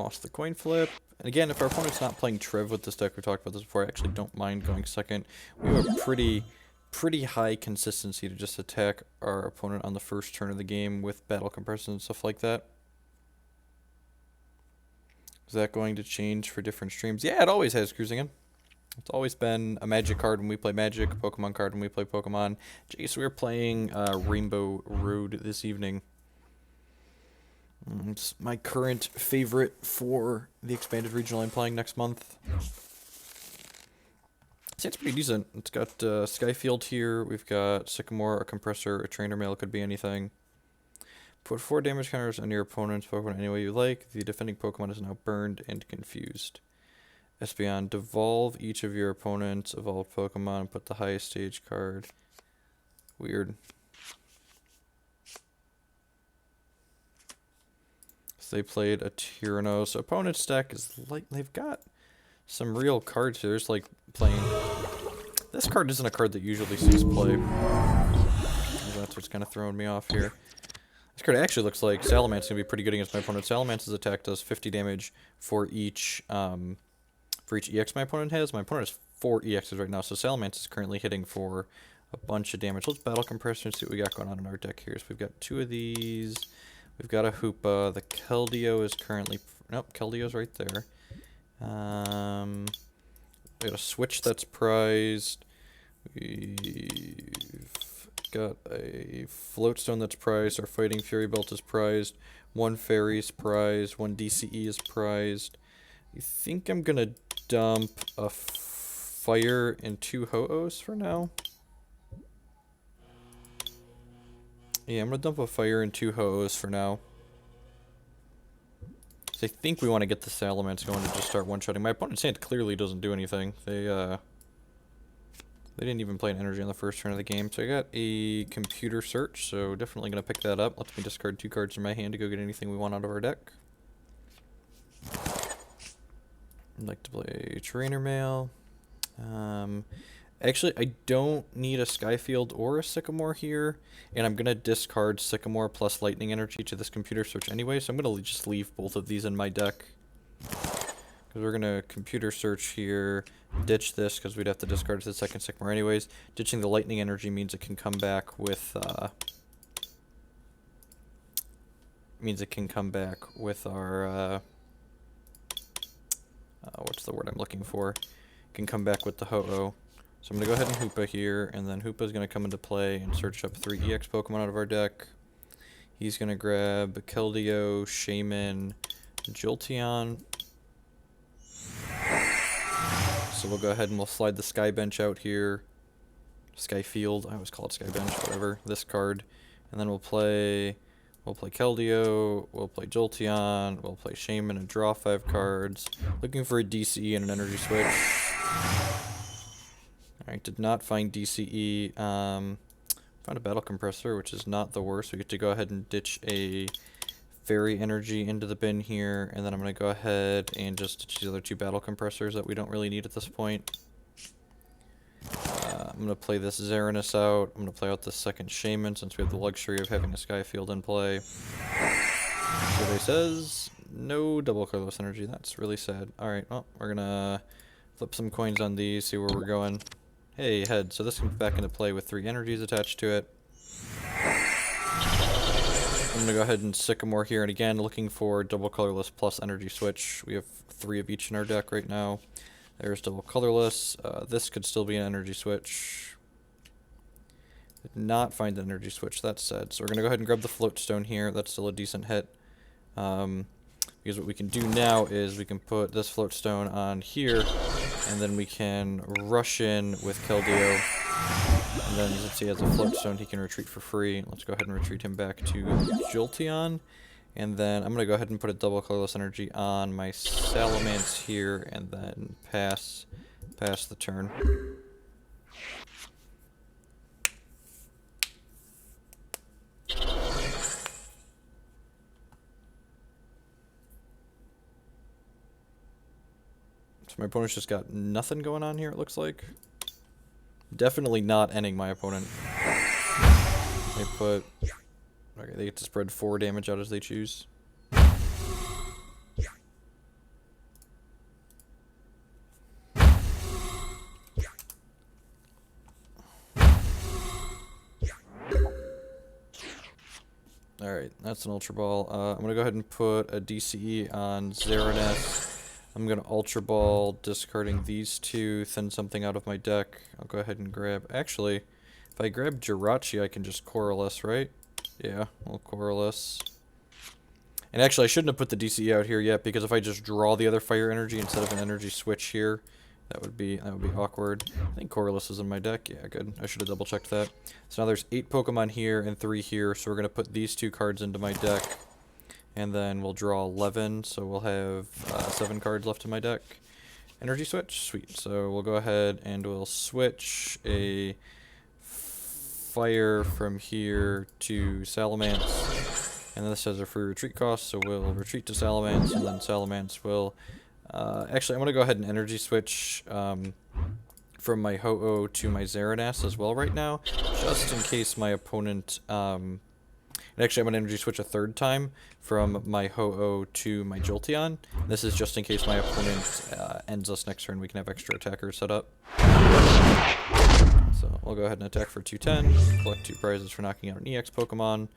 lost the coin flip. And again, if our opponent's not playing Triv with this deck, we talked about this before, I actually don't mind going second. We have a pretty high consistency to just attack our opponent on the first turn of the game with battle compression and stuff like that. Is that going to change for different streams? Yeah, it always has, Cruising In. It's always been a Magic card when we play Magic, a Pokemon card when we play Pokemon. Jace, we're playing Rainbow Road this evening. It's my current favorite for the expanded regional I'm playing next month. See, it's pretty decent. It's got Sky Field here. We've got Sycamore, a Compressor, a Trainer Mail, could be anything. Put 4 damage counters on your opponent's Pokemon any way you like. The defending Pokemon is now burned and confused. Espeon, devolve each of your opponent's evolved Pokemon and put the highest stage card. Weird. So they played a Tyrannos. Opponent's deck is like, they've got some real cards here. There's like playing. This card isn't a card that usually sees play. That's what's kind of throwing me off here. This card actually looks like Salamence going to be pretty good against my opponent. Salamance's attack does 50 damage for each EX my opponent has. My opponent has 4 EXs right now, so Salamence is currently hitting for a bunch of damage. Let's battle Compressor and see what we got going on in our deck here. So we've got 2 of these. We've got a Hoopa. The Keldeo is currently... Nope, Keldeo's right there. We got a Switch that's prized. We've got a Float Stone that's prized. Our Fighting Fury Belt is prized. 1 Fairy's prized. 1 DCE is prized. I think I'm gonna dump a Fire and 2 Ho-Ohs for now. Yeah, I'm gonna dump a Fire and 2 Ho-Ohs for now. So I think we want to get the Salamence going to just start one-shotting. My opponent's hand clearly doesn't do anything. They didn't even play an energy on the first turn of the game. So I got a Computer Search, so definitely gonna pick that up. Lets me discard 2 cards in my hand to go get anything we want out of our deck. I'd like to play Trainer Mail. Actually, I don't need a Sky Field or a Sycamore here, and I'm going to discard Sycamore plus Lightning Energy to this Computer Search anyway, so I'm going to just leave both of these in my deck. Because we're going to Computer Search here, ditch this because we'd have to discard the second Sycamore anyways. Ditching the Lightning Energy means it can come back with our... what's the word I'm looking for? Can come back with the Ho-Oh. So I'm going to go ahead and Hoopa here, and then Hoopa is going to come into play and search up 3 EX Pokemon out of our deck. He's going to grab Keldeo, Shaymin, Jolteon. So we'll go ahead and we'll slide the Sky Bench out here. Sky Field, I always call it Sky Bench, whatever. This card. And then we'll play Keldeo, we'll play Jolteon, we'll play Shaymin and draw 5 cards. Looking for a DCE and an Energy Switch. Alright, did not find DCE. Found a Battle Compressor, which is not the worst. We get to go ahead and ditch a Fairy Energy into the bin here, and then I'm going to go ahead and just ditch the other 2 Battle Compressors that we don't really need at this point. I'm going to play this Xerneas out. I'm going to play out the second Shaymin since we have the luxury of having a Sky Field in play. Survey says no double colorless energy. That's really sad. Alright, well, we're going to flip some coins on these, see where we're going. Hey, head. So this comes back into play with 3 energies attached to it. I'm going to go ahead and Sycamore here, and again, looking for double colorless plus Energy Switch. We have 3 of each in our deck right now. There's double colorless. This could still be an Energy Switch. Did not find the Energy Switch, that's sad. So we're going to go ahead and grab the Float Stone here. That's still a decent hit. Because what we can do now is we can put this Float Stone on here, and then we can rush in with Keldeo. And then since he has a Float Stone, he can retreat for free. Let's go ahead and retreat him back to Jolteon. And then I'm going to go ahead and put a double colorless energy on my Salamence here, and then pass the turn. So my opponent's just got nothing going on here, it looks like. Definitely not ending my opponent. They put... Okay, they get to spread 4 damage out as they choose. Alright, that's an Ultra Ball. I'm going to go ahead and put a DCE on Xerneas. I'm going to Ultra Ball, discarding these two, thin something out of my deck. I'll go ahead and grab... Actually, if I grab Jirachi, I can just Colorless, right? Yeah, I'll Colorless. And actually, I shouldn't have put the DCE out here yet, because if I just draw the other Fire Energy instead of an Energy Switch here, that would be awkward. I think Colorless is in my deck. Yeah, good. I should have double-checked that. So now there's 8 Pokemon here and 3 here, so we're going to put these 2 cards into my deck. And then we'll draw 11, so we'll have 7 cards left in my deck. Energy Switch? Sweet. So we'll go ahead and we'll switch a Fire from here to Salamence. And then this has a free retreat cost, so we'll retreat to Salamence, and then Salamence will... actually, I'm going to go ahead and Energy Switch from my Ho-Oh to my Xerneas as well right now, just in case my opponent... and actually, I'm going to Energy Switch a 3rd time from my Ho-Oh to my Jolteon. This is just in case my opponent ends us next turn. We can have extra attackers set up. So we'll go ahead and attack for 210, collect 2 prizes for knocking out an EX Pokemon.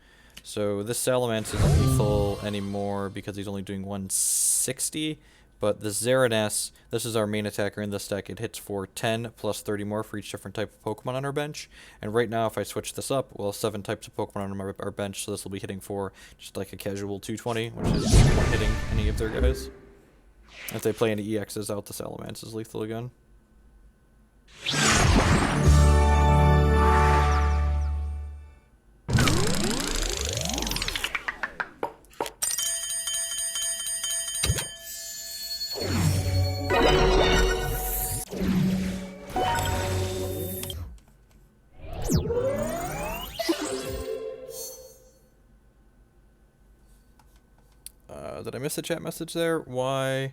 So this Salamence isn't lethal anymore because he's only doing 160. But the Xerneas, this is our main attacker in this deck. It hits for 10 plus 30 more for each different type of Pokemon on our bench. And right now, if I switch this up, we'll have 7 types of Pokemon on our bench. So this will be hitting for just like a casual 220, which is not hitting any of their guys. If they play any EXs out, the Salamence is lethal again. Did I miss a chat message there? Why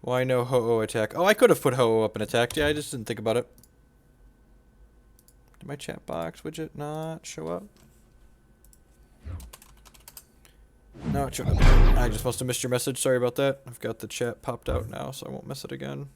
no Ho-Oh attack? Oh, I could have put Ho-Oh up and attacked. Yeah, I just didn't think about it. Did my chat box widget not show up? No, it showed up. I just must have missed your message. Sorry about that. I've got the chat popped out now, so I won't miss it again.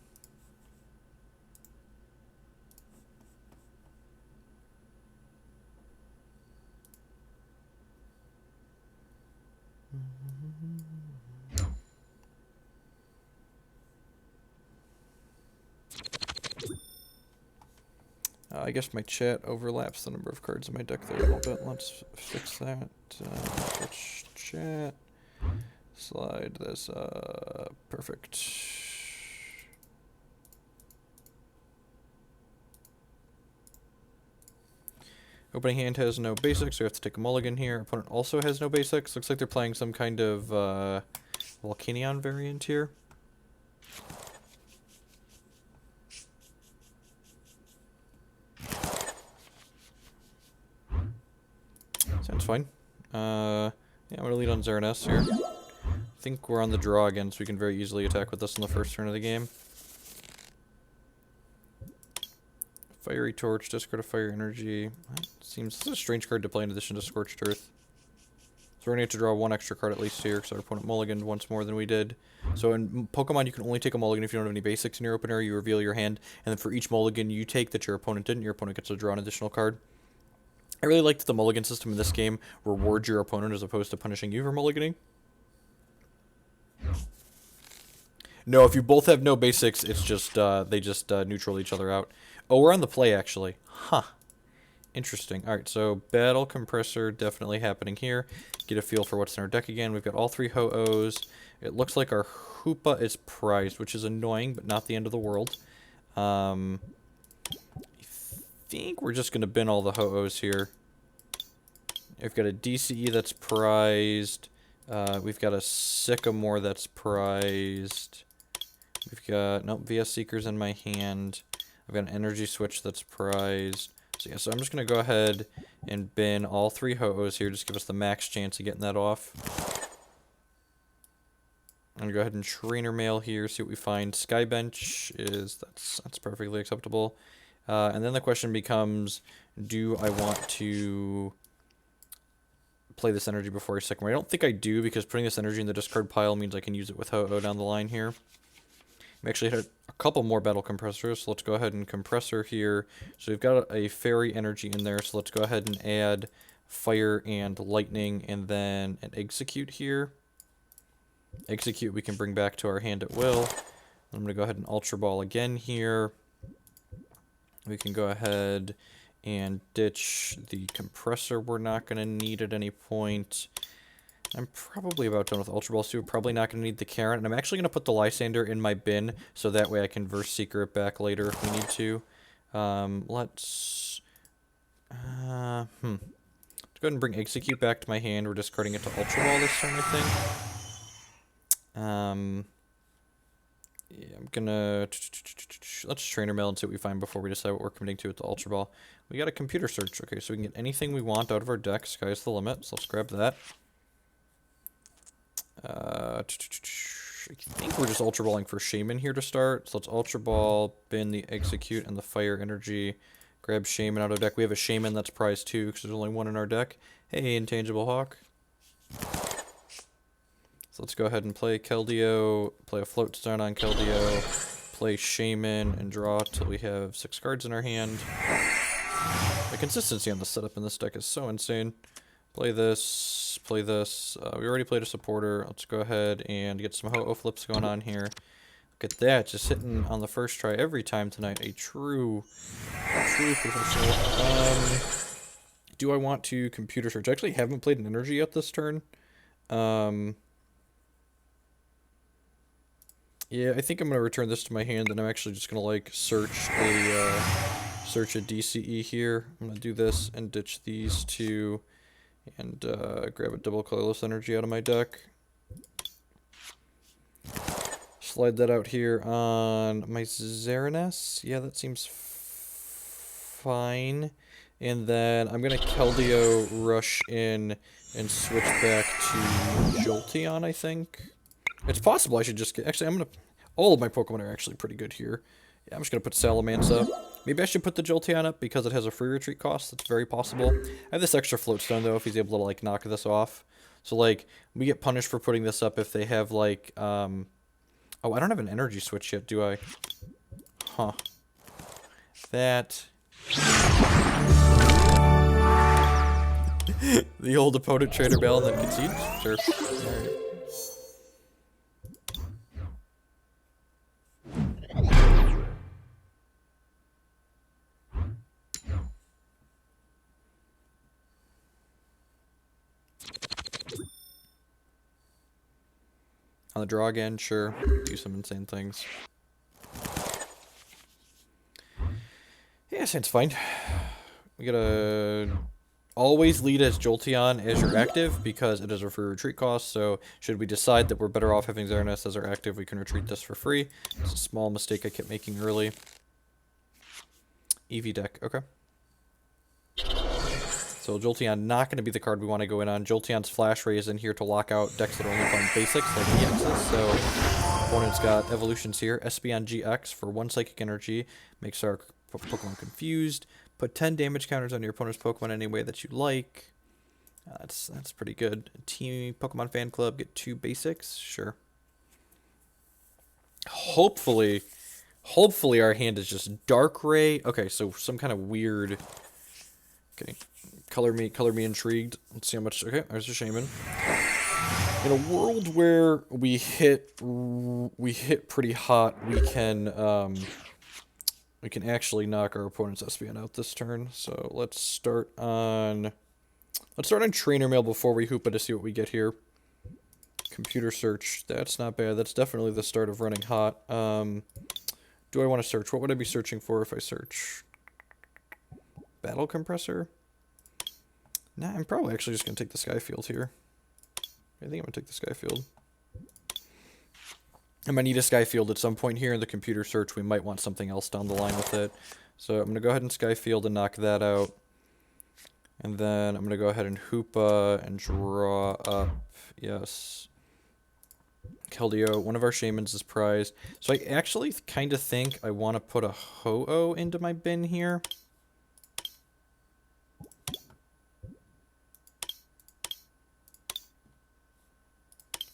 I guess my chat overlaps the number of cards in my deck there a little bit. Let's fix that. Switch chat. Slide this. Perfect. Opening hand has no basics, so we have to take a mulligan here. Opponent also has no basics. Looks like they're playing some kind of Volcanion variant here. Sounds fine. Yeah, I'm going to lead on Xerneas here. I think we're on the draw again, so we can very easily attack with this in the first turn of the game. Fiery Torch, discard a Fire Energy. That seems a strange card to play in addition to Scorched Earth. So we're going to have to draw 1 extra card at least here, because our opponent mulliganed once more than we did. So in Pokemon, you can only take a mulligan if you don't have any basics in your opener. You reveal your hand, and then for each mulligan you take that your opponent didn't, your opponent gets to draw an additional card. I really like that the mulligan system in this game rewards your opponent as opposed to punishing you for mulliganing. No, if you both have no basics, it's just, they just neutral each other out. Oh, we're on the play, actually. Huh. Interesting. Alright, so Battle Compressor definitely happening here. Get a feel for what's in our deck again. We've got all 3 Ho-Ohs. It looks like our Hoopa is prized, which is annoying, but not the end of the world. I think we're just going to bin all the Ho-Ohs here. We've got a DCE that's prized. We've got a Sycamore that's prized. We've got, nope, VS Seekers in my hand. I've got an Energy Switch that's prized. So yeah, so I'm just going to go ahead and bin all 3 Ho-Ohs here. Just give us the max chance of getting that off. I'm going to go ahead and Trainer Mail here, see what we find. Skybench is, that's perfectly acceptable. And then the question becomes, do I want to play this energy before I Sycamore? I don't think I do, because putting this energy in the discard pile means I can use it with Ho-Oh down the line here. We actually had a couple more Battle Compressors, so let's go ahead and Compressor here. So we've got a Fairy energy in there, so let's go ahead and add Fire and Lightning, and then an Exeggcute here. Exeggcute we can bring back to our hand at will. I'm going to go ahead and Ultra Ball again here. We can go ahead and ditch the Compressor we're not going to need at any point. I'm probably about done with Ultra Balls too. Probably not going to need the Karen. And I'm actually going to put the Lysandre in my bin, so that way I can Verse Seeker it back later if we need to. Let's go ahead and bring Exeggcute back to my hand. We're discarding it to Ultra Ball this turn, I think. Yeah, I'm gonna... Let's Trainer Mail and see what we find before we decide what we're committing to with the Ultra Ball. We got a Computer Search. Okay, so we can get anything we want out of our deck. Sky's the limit, so let's grab that. I think we're just Ultra Balling for Shaymin here to start. So let's Ultra Ball, bin the Exeggcute and the Fire Energy. Grab Shaymin out of deck. We have a Shaymin that's prize 2 because there's only one in our deck. Hey, Intangible Hawk. So let's go ahead and play Keldeo, play a Float Stone on Keldeo, play Shaymin, and draw till we have 6 cards in our hand. The consistency on the setup in this deck is so insane. Play this, play this. We already played a supporter. Let's go ahead and get some Ho-Oh flips going on here. Look at that, just hitting on the first try every time tonight. A true professional. Do I want to Computer Search? I actually haven't played an Energy yet this turn. Yeah, I think I'm going to return this to my hand, and I'm actually just going to, like, search a DCE here. I'm going to do this and ditch these two, and grab a double colorless energy out of my deck. Slide that out here on my Xerneas. Yeah, that seems fine. And then I'm going to Keldeo rush in and switch back to Jolteon, I think. It's possible I should just get... Actually, I'm going to... All of my Pokemon are actually pretty good here. Yeah, I'm just going to put Salamence up. Maybe I should put the Jolteon up because it has a free retreat cost. That's very possible. I have this extra Float Stone, though, if he's able to, like, knock this off. So, like, we get punished for putting this up if they have, like, Oh, I don't have an Energy Switch yet, do I? Huh. That... The old opponent Trainer Mail and then concedes? Sure. Alright. On the draw again, sure. Do some insane things. Yeah, seems fine. We gotta always lead as Jolteon as your active because it is a free retreat cost. So should we decide that we're better off having Xerneas as our active, we can retreat this for free. It's a small mistake I kept making early. EV deck, okay. So Jolteon not going to be the card we want to go in on. Jolteon's Flash Ray is in here to lock out decks that are only playing basics like EXs. So opponent's got evolutions here. Espeon GX for 1 Psychic Energy. Makes our Pokemon confused. Put 10 damage counters on your opponent's Pokemon any way that you like. That's pretty good. Team Pokemon Fan Club, get 2 basics. Sure. Hopefully our hand is just Dark Ray. Okay, so some kind of weird... Okay. Color me intrigued. Let's see how much... Okay, there's a Shaymin. In a world where we hit pretty hot, we can actually knock our opponent's Espeon out this turn. So let's start on Trainer Mail before we Hoopa to see what we get here. Computer Search, that's not bad. That's definitely the start of running hot. Do I want to search? What would I be searching for if I search? Battle Compressor? Nah, I'm probably actually just going to take the Sky Field here. I think I'm going to take the Sky Field. I might need a Sky Field at some point here in the Computer Search. We might want something else down the line with it. So I'm going to go ahead and Sky Field and knock that out. And then I'm going to go ahead and Hoopa and draw up. Yes. Keldeo, one of our Shaymins is prized. So I actually kind of think I want to put a Ho-Oh into my bin here.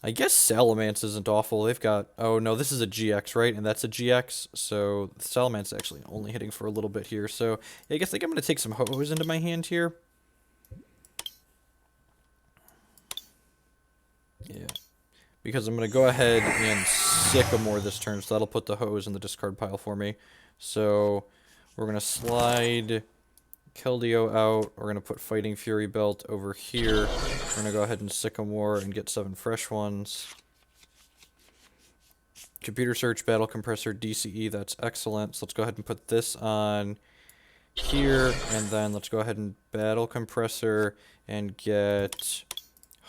I guess Salamence isn't awful. They've got... Oh, no, this is a GX, right? And that's a GX, so Salamence is actually only hitting for a little bit here. So yeah, I guess I'm going to take some Ho-Ohs into my hand here. Yeah. Because I'm going to go ahead and Sycamore this turn, so that'll put the Ho-Ohs in the discard pile for me. So we're going to slide Keldeo out. We're going to put Fighting Fury Belt over here. We're going to go ahead and Sycamore and get 7 fresh ones. Computer Search, Battle Compressor, DCE, that's excellent. So let's go ahead and put this on here, and then let's go ahead and Battle Compressor and get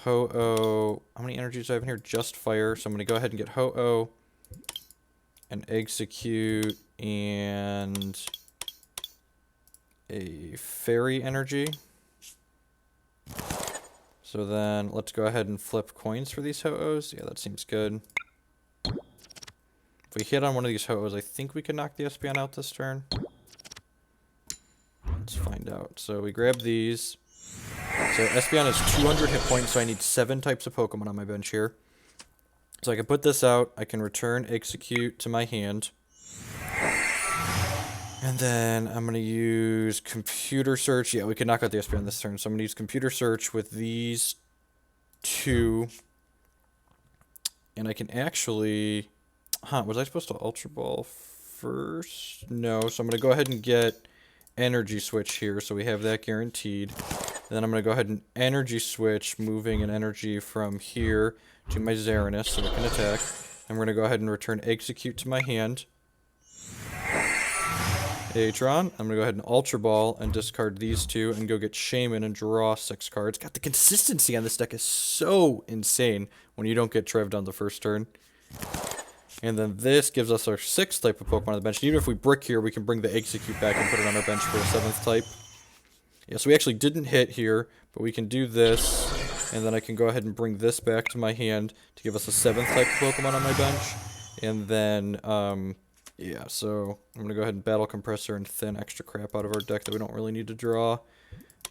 Ho-Oh. How many energies do I have in here? Just Fire. So I'm going to go ahead and get Ho-Oh and Exeggcute and a Fairy Energy. So then let's go ahead and flip coins for these Ho-Ohs. Yeah, that seems good. If we hit on one of these Ho-Ohs, I think we can knock the Espeon out this turn. Let's find out. So we grab these. So Espeon has 200 hit points, so I need 7 types of Pokemon on my bench here. So I can put this out. I can return Exeggcute to my hand. And then I'm going to use Computer Search. Yeah, we can knock out the Espeon this turn. So I'm going to use Computer Search with these 2. And I can actually... was I supposed to Ultra Ball first? No, so I'm going to go ahead and get Energy Switch here, so we have that guaranteed. Then I'm going to go ahead and Energy Switch, moving an energy from here to my Xerneas so it can attack. I'm going to go ahead and return Exeggcute to my hand. Atron, I'm going to go ahead and Ultra Ball and discard these 2 and go get Shaymin and draw 6 cards. God, the consistency on this deck is so insane when you don't get Trev'd on the first turn. And then this gives us our 6th type of Pokemon on the bench. And even if we brick here, we can bring the Exeggcute back and put it on our bench for a 7th type. Yeah, so we actually didn't hit here, but we can do this. And then I can go ahead and bring this back to my hand to give us a 7th type of Pokemon on my bench. And then, yeah, so I'm going to go ahead and Battle Compressor and thin extra crap out of our deck that we don't really need to draw.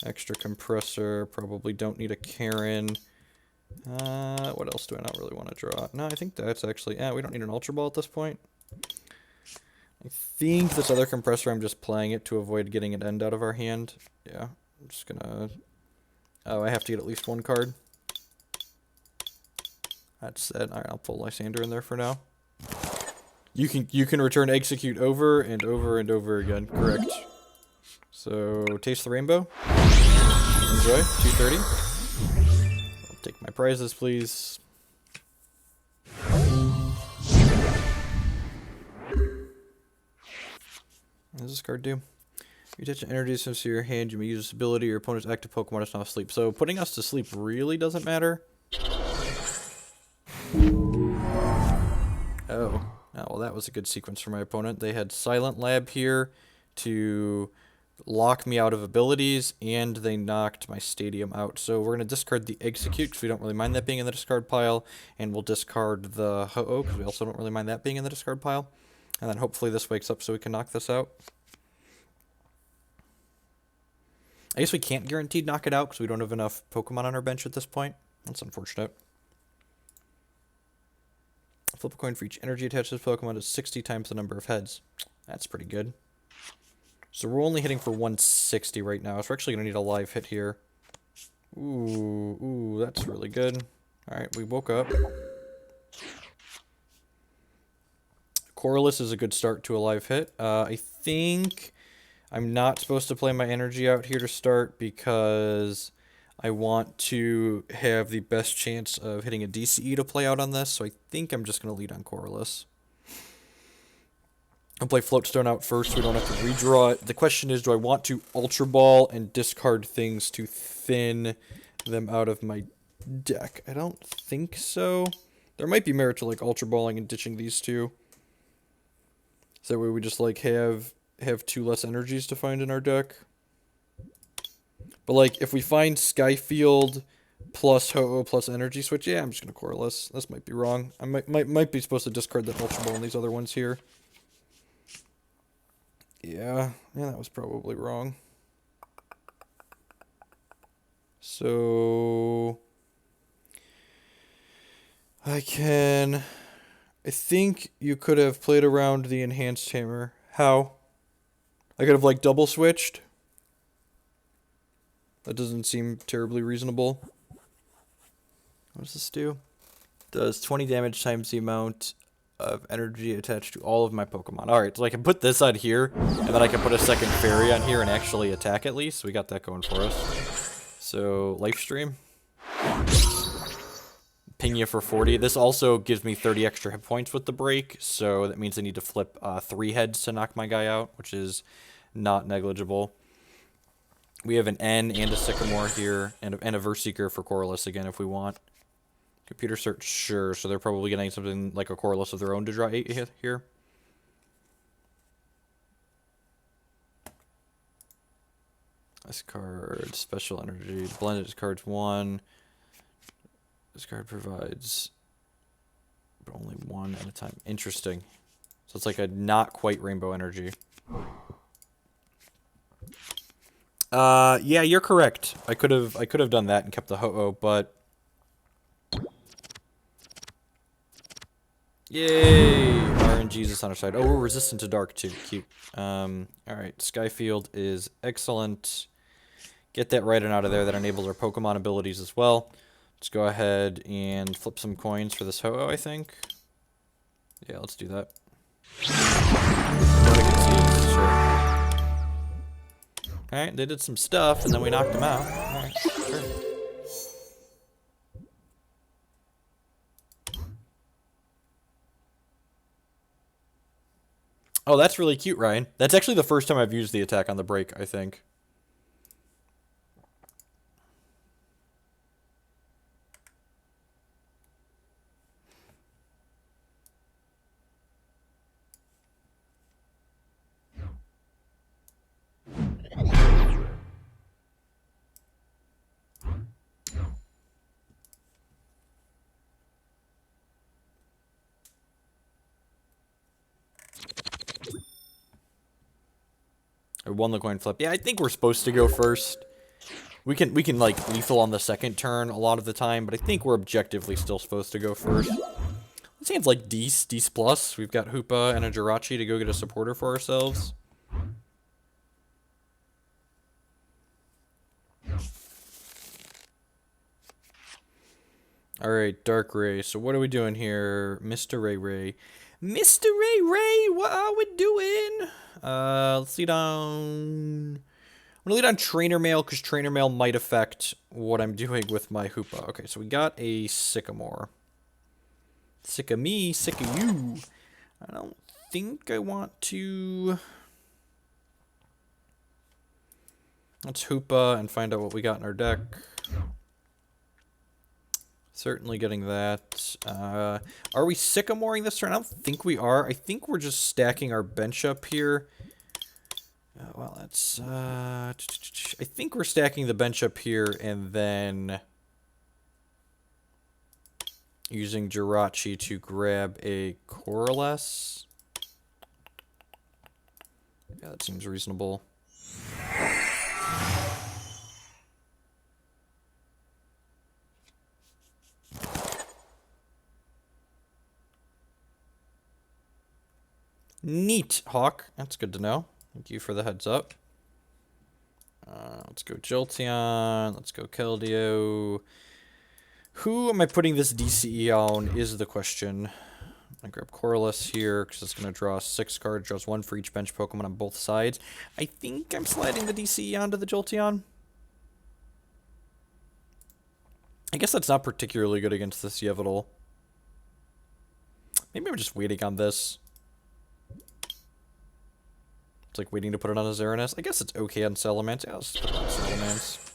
Extra Compressor, probably don't need a Karen. What else do I not really want to draw? No, I think that's actually... we don't need an Ultra Ball at this point. I think this other Compressor, I'm just playing it to avoid getting an end out of our hand. Yeah, I'm just gonna... Oh, I have to get at least 1 card. That's it. Alright, I'll pull Lysandre in there for now. You can return Exeggcute over and over and over again. Correct. So, Taste the Rainbow. Enjoy. 230. Take my prizes, please. What does this card do? You touch an energy source to your hand, you may use this ability, your opponent's active Pokemon is not asleep. So putting us to sleep really doesn't matter. Oh, well that was a good sequence for my opponent. They had Silent Lab here to lock me out of abilities, and they knocked my Stadium out. So we're going to discard the Exeggcute because we don't really mind that being in the discard pile, and we'll discard the Ho-Oh because we also don't really mind that being in the discard pile. And then hopefully this wakes up so we can knock this out. I guess we can't guaranteed knock it out because we don't have enough Pokemon on our bench at this point. That's unfortunate. Flip a coin for each energy attached to this Pokemon is 60 times the number of heads. That's pretty good. So we're only hitting for 160 right now, so we're actually going to need a live hit here. Ooh, that's really good. Alright, we woke up. Colorless is a good start to a live hit. I think I'm not supposed to play my energy out here to start because I want to have the best chance of hitting a DCE to play out on this, so I think I'm just going to lead on Colorless. I'll play Float Stone out first so we don't have to redraw it. The question is, do I want to Ultra Ball and discard things to thin them out of my deck? I don't think so. There might be merit to like Ultra Balling and ditching these 2. So that way we just like have 2 less energies to find in our deck. But like if we find Sky Field plus Ho-Oh plus Energy Switch, yeah, I'm just gonna Colorless. This might be wrong. I might be supposed to discard that Ultra Ball and these other ones here. Yeah, that was probably wrong. So I think you could have played around the enhanced hammer. How? I could have like double switched. That doesn't seem terribly reasonable. What does this do? Does 20 damage times the amount of energy attached to all of my Pokemon. Alright, so I can put this on here, and then I can put a second fairy on here and actually attack at least. So we got that going for us. So, Life Stream. Ping you for 40. This also gives me 30 extra hit points with the break, so that means I need to flip 3 heads to knock my guy out, which is not negligible. We have an N and a Sycamore here, and a Verseeker for Colorless again if we want. Computer Search, sure, so they're probably getting something like a Colorless of their own to draw 8 here. This card, Special Energy, blended discards 1. This card provides but only 1 at a time. Interesting. So it's like a not quite Rainbow Energy. Yeah, you're correct. I could have done that and kept the Ho-Oh, but yay! RNG's is on our side. Oh, we're resistant to dark too. Cute. Alright, Sky Field is excellent. Get that right and out of there. That enables our Pokemon abilities as well. Let's go ahead and flip some coins for this Ho-Oh, I think. Yeah, let's do that. Sure. Alright, they did some stuff, and then we knocked them out. Alright, sure. Oh, that's really cute, Ryan. That's actually the first time I've used the attack on the break, I think. I won the coin flip. Yeah, I think we're supposed to go first. We can like lethal on the second turn a lot of the time, but I think we're objectively still supposed to go first. This hand's like Dece plus. We've got Hoopa and a Jirachi to go get a supporter for ourselves. Alright, Dark Ray. So what are we doing here? Mr. Ray Ray. Mr. Ray Ray, what are we doing? Let's lead on... I'm going to lead on Trainer Mail, because Trainer Mail might affect what I'm doing with my Hoopa. Okay, so we got a Sycamore. Sick of me, sick of you. I don't think I want to... Let's Hoopa and find out what we got in our deck. Certainly getting that. Are we Sycamoring this turn? I don't think we are. I think we're just stacking our bench up here. Well, that's... I think we're stacking the bench up here and then using Jirachi to grab a Colorless. Yeah, that seems reasonable. Neat, Hawk. That's good to know. Thank you for the heads up. Let's go Jolteon. Let's go Keldeo. Who am I putting this DCE on is the question. I grab Colorless here because it's going to draw 6 cards. Draws 1 for each bench Pokemon on both sides. I think I'm sliding the DCE onto the Jolteon. I guess that's not particularly good against this Yveltal. Maybe I'm just waiting on this. It's like waiting to put it on a Xerneas. I guess it's okay on Salamence. Yeah, let's put it on Salamence.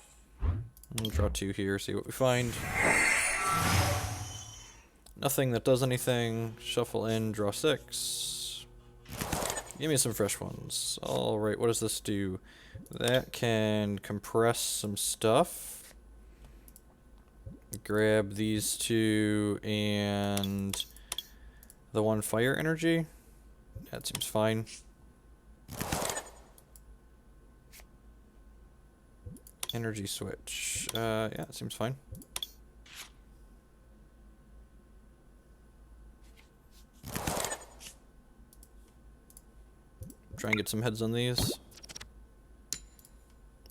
We'll draw 2 here, see what we find. Nothing that does anything. Shuffle in, draw 6. Give me some fresh ones. Alright, what does this do? That can compress some stuff. Grab these 2 and the 1 fire energy. That seems fine. Energy Switch. Yeah, it seems fine. Try and get some heads on these.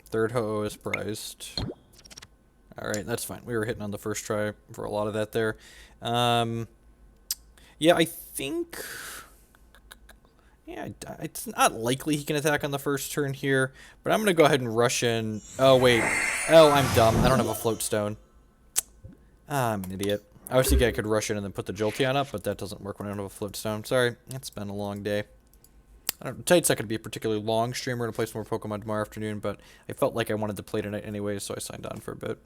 Third Ho-Oh is prized. Alright, that's fine. We were hitting on the first try for a lot of that there. Yeah, I think... Yeah, it's not likely he can attack on the first turn here, but I'm going to go ahead and rush in. Oh, wait. Oh, I'm dumb. I don't have a Float Stone. Ah, I'm an idiot. I was thinking I could rush in and then put the Jolteon up, but that doesn't work when I don't have a Float Stone. Sorry, it's been a long day. Tonight's not going to be a particularly long stream. We're going to play some more Pokemon tomorrow afternoon, but I felt like I wanted to play tonight anyway, so I signed on for a bit.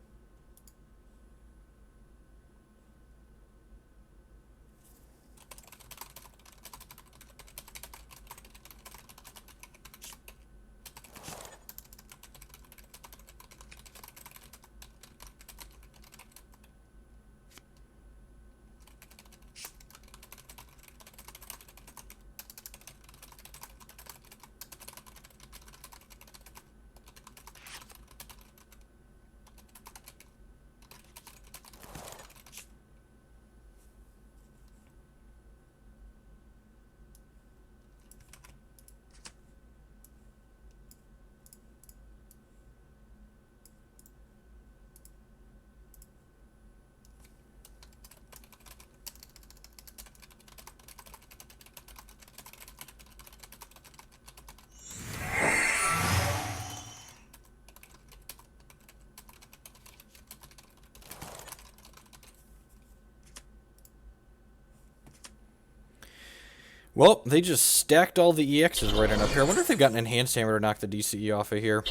Well, they just stacked all the EXs right on up here. I wonder if they've got an Enhanced Hammer to knock the DCE off of here.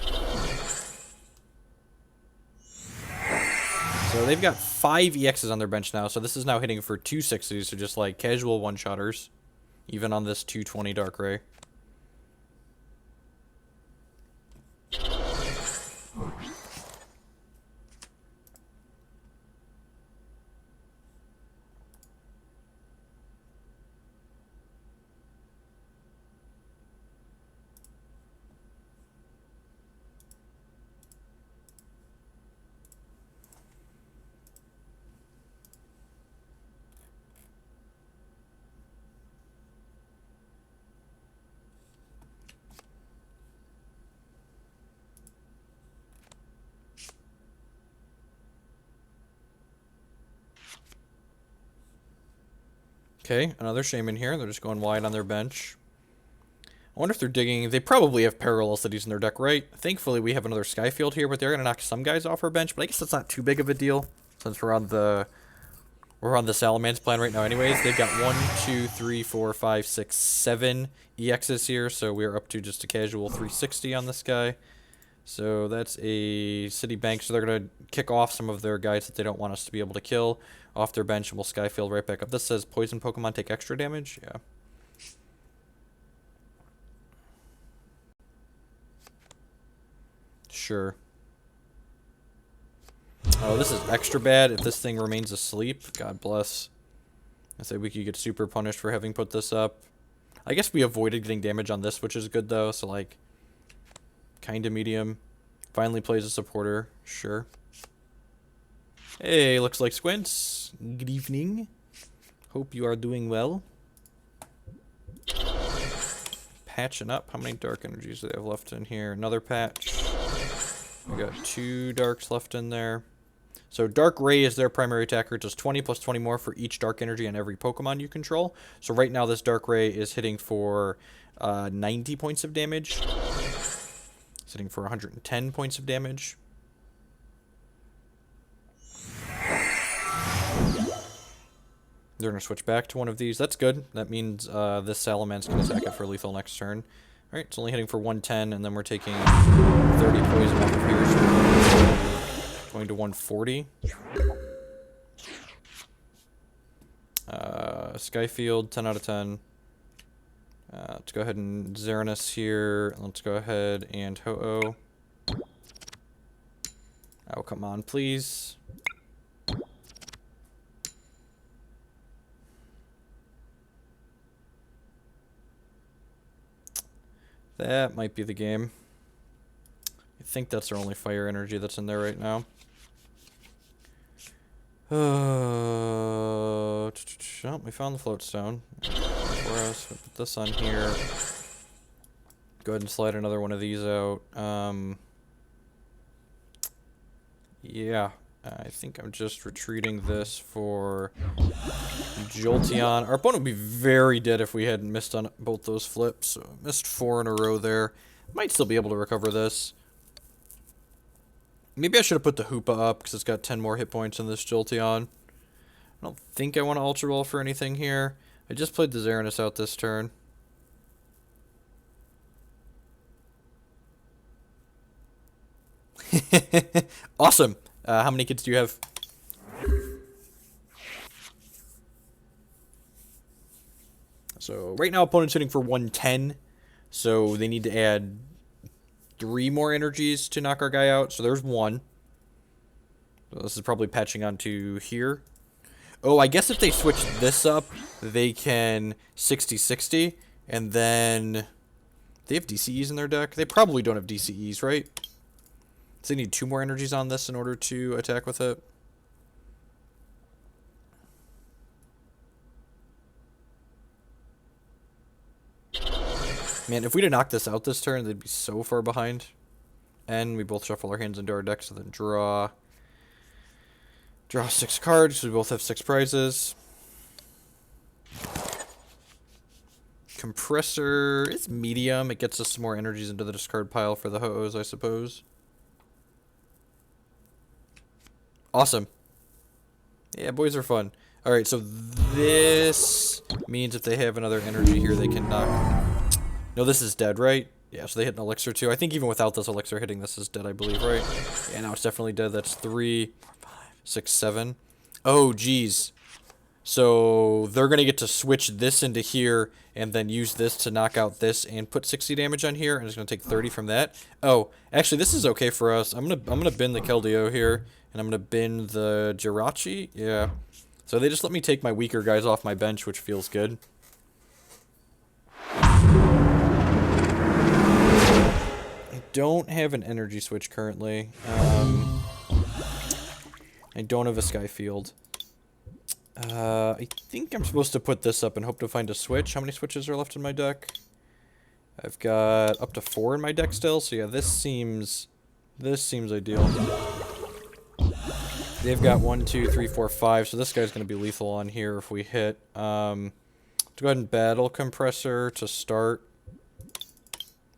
So they've got 5 EXs on their bench now, so this is now hitting for 260s, so just like casual one-shotters, even on this 220 Darkrai. Okay, another Shaymin here. They're just going wide on their bench. I wonder if they're digging... They probably have Parallel Cities in their deck, right? Thankfully, we have another Sky Field here, but they're going to knock some guys off our bench. But I guess that's not too big of a deal, since we're on the Salamence plan right now anyways. They've got 1, 2, 3, 4, 5, 6, 7 EXs here, so we're up to just a casual 360 on this guy. So that's a City Bank, so they're going to kick off some of their guys that they don't want us to be able to kill off their bench, and we'll Skyfield right back up. This says Poison Pokemon take extra damage? Yeah. Sure. Oh, this is extra bad if this thing remains asleep. God bless. I say we could get super punished for having put this up. I guess we avoided getting damage on this, which is good, though, so, like, kind of medium. Finally plays a supporter. Sure. Hey, looks like Squints. Good evening. Hope you are doing well. Patching up. How many dark energies do they have left in here? Another patch. We got 2 darks left in there. So Dark Ray is their primary attacker. It does 20 plus 20 more for each dark energy on every Pokemon you control. So right now this Dark Ray is hitting for 90 points of damage. It's hitting for 110 points of damage. They're going to switch back to one of these. That's good. That means this Salamence can attack it for lethal next turn. Alright, it's only hitting for 110, and then we're taking 30 poison off of here, so going to 140. Skyfield, 10 out of 10. Let's go ahead and Xerneas here. Let's go ahead and Ho-Oh. Oh, come on, please. That might be the game. I think that's our only fire energy that's in there right now. Oh, we found the Float Stone. For us, we'll put this on here. Go ahead and slide another one of these out. Yeah. I think I'm just retreating this for Jolteon. Our opponent would be very dead if we hadn't missed on both those flips. So missed 4 in a row there. Might still be able to recover this. Maybe I should have put the Hoopa up because it's got 10 more hit points than this Jolteon. I don't think I want to Ultra Ball for anything here. I just played the Xerneas out this turn. Awesome. How many kids do you have? So right now opponent's hitting for 110. So they need to add 3 more energies to knock our guy out. So there's 1. So this is probably patching onto here. Oh, I guess if they switch this up, they can 60-60. And then they have DCEs in their deck. They probably don't have DCEs, right? So they need 2 more energies on this in order to attack with it. Man, if we'd have knocked this out this turn, they'd be so far behind. And we both shuffle our hands into our decks, so then draw 6 cards, so we both have 6 prizes. Compressor is medium. It gets us some more energies into the discard pile for the Ho-Ohs, I suppose. Awesome. Yeah, boys are fun. Alright, so this means if they have another energy here, they can knock... No, this is dead, right? Yeah, so they hit an elixir too. I think even without this elixir hitting, this is dead, I believe, right? Yeah, now it's definitely dead. That's 3, 4, 5, 6, 7. Oh, geez. So they're going to get to switch this into here and then use this to knock out this and put 60 damage on here, and it's going to take 30 from that. Oh, actually, this is okay for us. I'm gonna bin the Keldeo here, and I'm going to bin the Jirachi. Yeah. So they just let me take my weaker guys off my bench, which feels good. Don't have an energy switch currently. I don't have a Sky Field. I think I'm supposed to put this up and hope to find a switch. How many switches are left in my deck? I've got up to 4 in my deck still, so yeah, this seems ideal. They've got 1, 2, 3, 4, 5, so this guy's gonna be lethal on here if we hit. Let's go ahead and battle Compressor to start.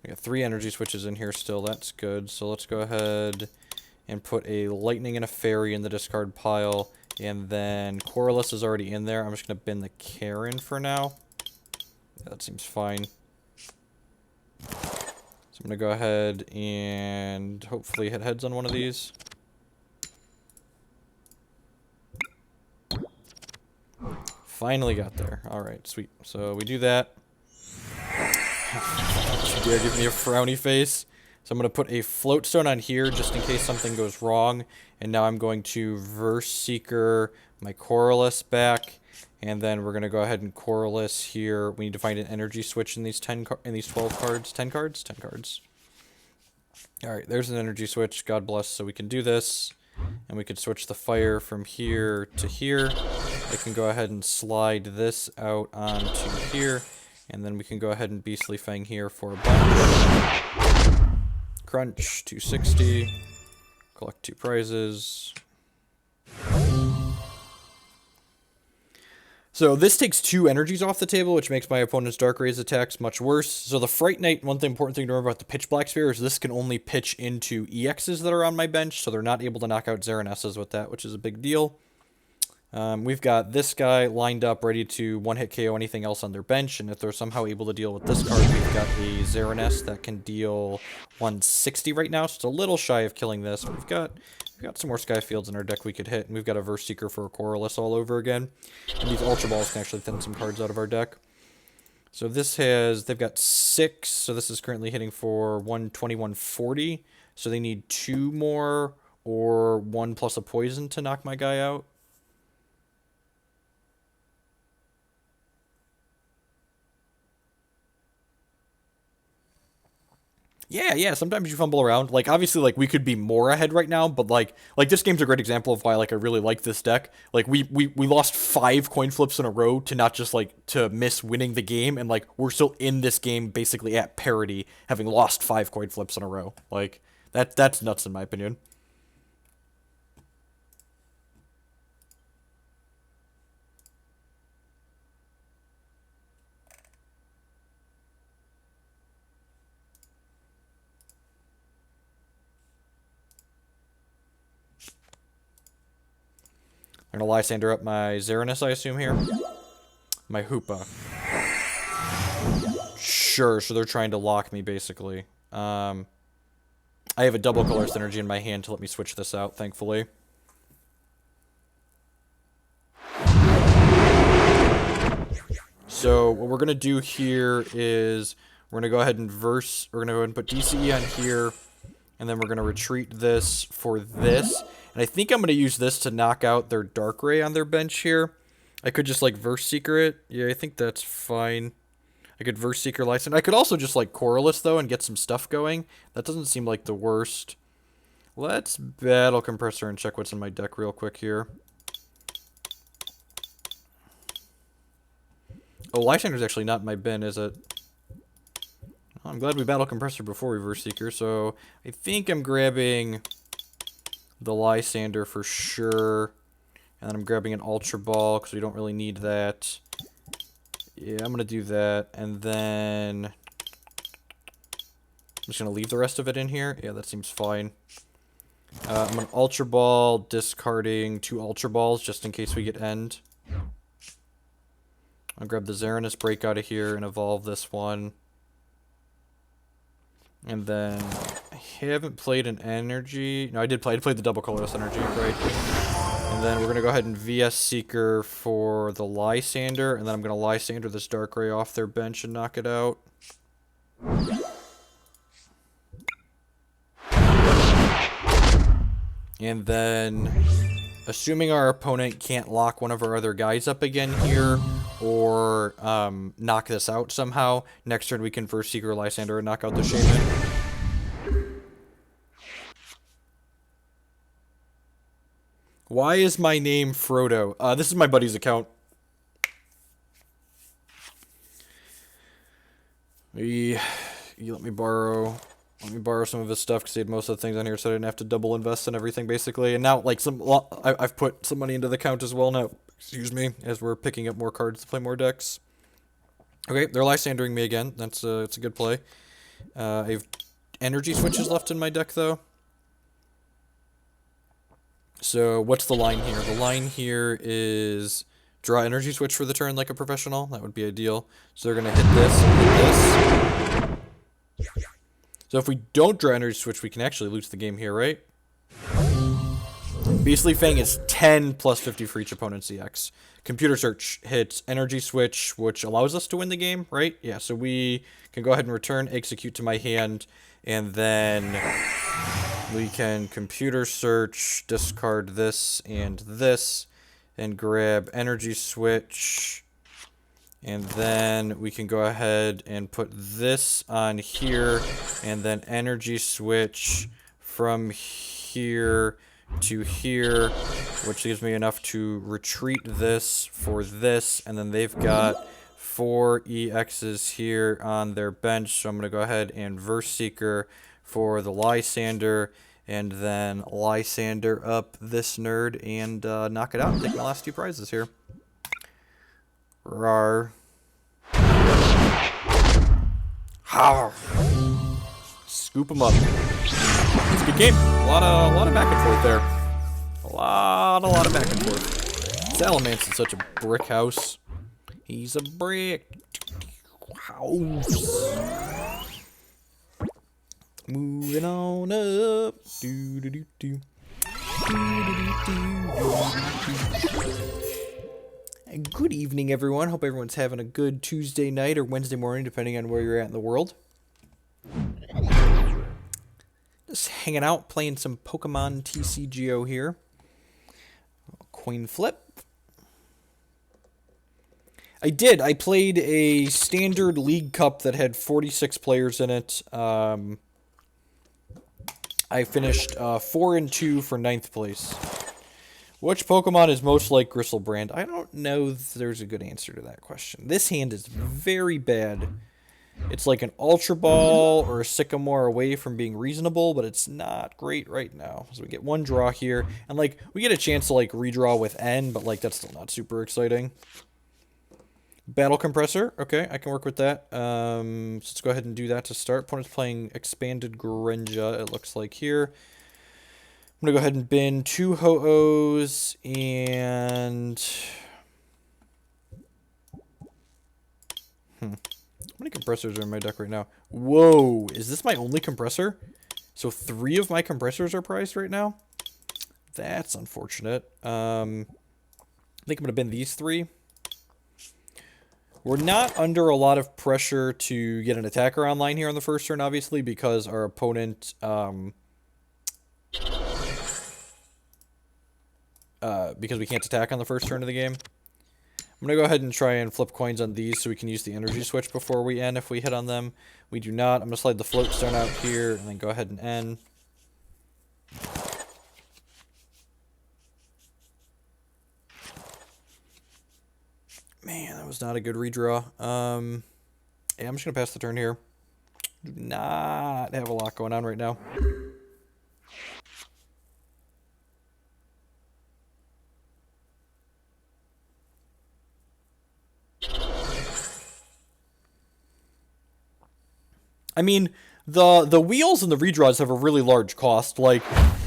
We got 3 energy switches in here still. That's good. So let's go ahead and put a lightning and a fairy in the discard pile. And then Colorless is already in there. I'm just going to bin the Karen for now. Yeah, that seems fine. So I'm going to go ahead and hopefully hit heads on one of these. Finally got there. Alright, sweet. So we do that. She dare give me a frowny face. So I'm going to put a Float Stone on here just in case something goes wrong. And now I'm going to Verse Seeker my Colorless back. And then we're going to go ahead and Colorless here. We need to find an energy switch in these 12 cards. 10 cards? 10 cards. Alright, there's an energy switch. God bless. So we can do this. And we could switch the fire from here to here. I can go ahead and slide this out onto here. And then we can go ahead and Beastly Fang here for a bunch. Crunch, 260. Collect 2 prizes. So this takes 2 energies off the table, which makes my opponent's Dark Rays attacks much worse. So the Fright Knight, important thing to remember about the Pitch Black Sphere is this can only pitch into EXs that are on my bench, so they're not able to knock out Xerneas with that, which is a big deal. We've got this guy lined up ready to one-hit KO anything else on their bench, and if they're somehow able to deal with this card, we've got a Xerneas that can deal 160 right now, so it's a little shy of killing this. We've got some more Sky Fields in our deck we could hit, and we've got a Verse Seeker for a Colorless all over again. And these Ultra Balls can actually thin some cards out of our deck. So they've got 6, so this is currently hitting for 120, 140, so they need 2 more or 1 plus a poison to knock my guy out. Yeah, sometimes you fumble around. Like, obviously, like, we could be more ahead right now, but, like this game's a great example of why, like, I really like this deck. Like, we lost 5 coin flips in a row to not just, like, to miss winning the game, and, like, we're still in this game basically at parity, having lost 5 coin flips in a row. Like, that's nuts in my opinion. I'm gonna Lysandre up my Xerneas, I assume, here. My Hoopa. Sure, so they're trying to lock me, basically. I have a double Colorless energy in my hand to let me switch this out, thankfully. So what we're gonna do here is we're gonna go ahead and we're gonna go ahead and put DCE on here, and then we're gonna retreat this for this. And I think I'm gonna use this to knock out their Darkrai on their bench here. I could just like Verse Seeker it. Yeah, I think that's fine. I could Verse Seeker Lysandre. I could also just like Colorless though and get some stuff going. That doesn't seem like the worst. Let's Battle Compressor and check what's in my deck real quick here. Oh, Lysandre's actually not in my bin, is it? I'm glad we Battle Compressor before we Verse Seeker, so I think I'm grabbing the Lysandre for sure. And then I'm grabbing an Ultra Ball, because we don't really need that. Yeah, I'm going to do that. And then I'm just going to leave the rest of it in here. Yeah, that seems fine. I'm going to Ultra Ball, discarding 2 Ultra Balls, just in case we get End. I'll grab the Xerneas Break out of here and evolve this one. And then I haven't played an Energy. No, I did play. I played the double Colorless Energy, right? And then we're going to go ahead and VS Seeker for the Lysandre. And then I'm going to Lysandre this Darkrai off their bench and knock it out. And then, assuming our opponent can't lock one of our other guys up again here, or knock this out somehow, next turn we can Verse Seeker Lysandre and knock out the Shaymin. Why is my name Frodo? This is my buddy's account. You let me borrow some of his stuff because he had most of the things on here, so I didn't have to double invest in everything basically. And now, like, I've put some money into the account as well now. Excuse me, as we're picking up more cards to play more decks. Okay, they're Lysandering me again. It's a good play. I have energy switches left in my deck though. So what's the line here? The line here is draw energy switch for the turn like a professional. That would be ideal. So they're gonna hit this and hit this. So if we don't draw energy switch, we can actually lose the game here, right? Beastly Fang is 10 plus 50 for each opponent's EX. Computer Search hits Energy Switch, which allows us to win the game, right? Yeah, so we can go ahead and return Exeggcute to my hand, and then we can Computer Search, discard this, and grab Energy Switch. And then we can go ahead and put this on here, and then Energy Switch from here to here, which gives me enough to retreat this for this, and then they've got 4 EXs here on their bench, so I'm going to go ahead and Verse Seeker for the Lysandre, and then Lysandre up this nerd and knock it out and take my last 2 prizes here. Rawr. Har. Scoop them up. It's a good game. A lot of back and forth there. A lot of back and forth. Salamence is such a brick house. He's a brick house. Moving on up. Do do do do. Good evening, everyone. Hope everyone's having a good Tuesday night or Wednesday morning, depending on where you're at in the world. Just hanging out, playing some Pokemon TCGO here. Coin flip. I played a standard League Cup that had 46 players in it. I finished 4-2 for 9th place. Which Pokemon is most like Griselbrand? I don't know if there's a good answer to that question. This hand is very bad. It's like an Ultra Ball or a Sycamore away from being reasonable, but it's not great right now. So we get 1 draw here, and like we get a chance to like redraw with N, but like that's still not super exciting. Battle Compressor, okay, I can work with that. So let's go ahead and do that to start. Opponent's playing Expanded Greninja, it looks like here. I'm going to go ahead and bin 2 Ho-Ohs and... How many compressors are in my deck right now? Whoa, is this my only compressor? So 3 of my compressors are priced right now? That's unfortunate. I think I'm going to bin these 3. We're not under a lot of pressure to get an attacker online here on the first turn, obviously, because our opponent, because we can't attack on the first turn of the game. I'm going to go ahead and try and flip coins on these so we can use the energy switch before we end if we hit on them. We do not. I'm going to slide the float stone out here and then go ahead and end. Man, that was not a good redraw. Yeah, I'm just going to pass the turn here. Do not have a lot going on right now. I mean, the wheels and the redraws have a really large cost. Like,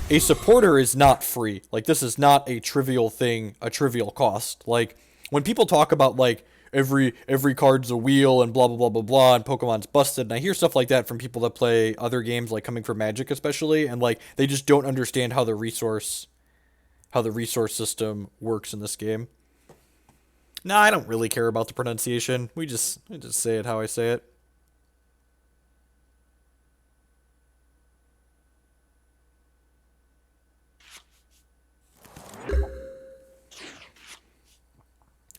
a supporter is not free. Like, this is not a trivial thing, a trivial cost. Like, when people talk about, like, every card's a wheel and blah, blah, blah, blah, blah, and Pokemon's busted, and I hear stuff like that from people that play other games, like, coming from Magic especially, and, like, they just don't understand how the resource system works in this game. Nah, I don't really care about the pronunciation. I just say it how I say it.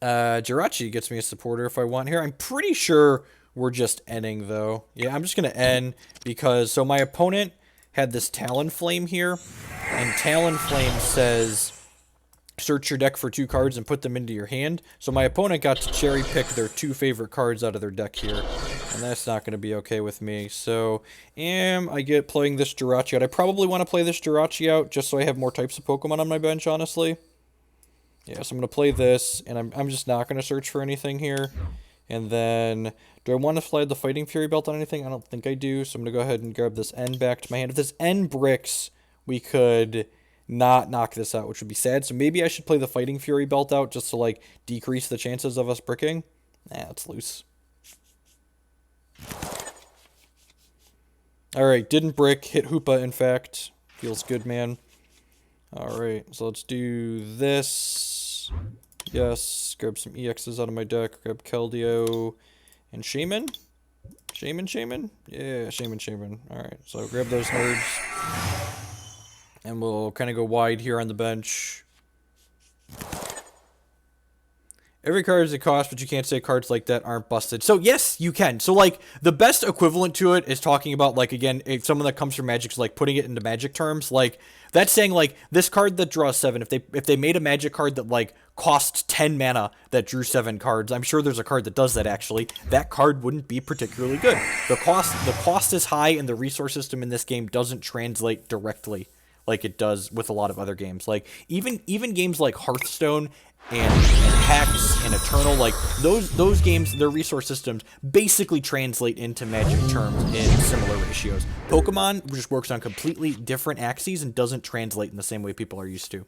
Jirachi gets me a supporter if I want here. I'm pretty sure we're just ending, though. Yeah, I'm just going to end because... So my opponent had this Talonflame here, and Talonflame says, search your deck for 2 cards and put them into your hand. So my opponent got to cherry pick their 2 favorite cards out of their deck here, and that's not going to be okay with me. So, I get playing this Jirachi out. I probably want to play this Jirachi out just so I have more types of Pokemon on my bench, honestly. Yeah, so I'm going to play this, and I'm just not going to search for anything here. And then, do I want to slide the Fighting Fury belt on anything? I don't think I do, so I'm going to go ahead and grab this N back to my hand. If this N bricks, we could not knock this out, which would be sad. So maybe I should play the Fighting Fury belt out just to, like, decrease the chances of us bricking. Nah, it's loose. Alright, didn't brick. Hit Hoopa, in fact. Feels good, man. Alright, so let's do this. Yes, grab some EXs out of my deck. Grab Keldeo and Shaymin. Shaymin? Yeah, Shaymin. Alright, so grab those nerds. And we'll kind of go wide here on the bench. Every card is a cost, but you can't say cards like that aren't busted. So, yes, you can. So, like, the best equivalent to it is talking about, like, again, if someone that comes from Magic's, like, putting it into Magic terms. Like, that's saying, like, this card that draws 7, if they made a Magic card that, like, cost 10 mana that drew 7 cards, I'm sure there's a card that does that, actually. That card wouldn't be particularly good. The cost is high, and the resource system in this game doesn't translate directly like it does with a lot of other games. Like, even games like Hearthstone and Hex and Eternal, like, those games, their resource systems basically translate into Magic terms in similar ratios. Pokemon just works on completely different axes and doesn't translate in the same way people are used to.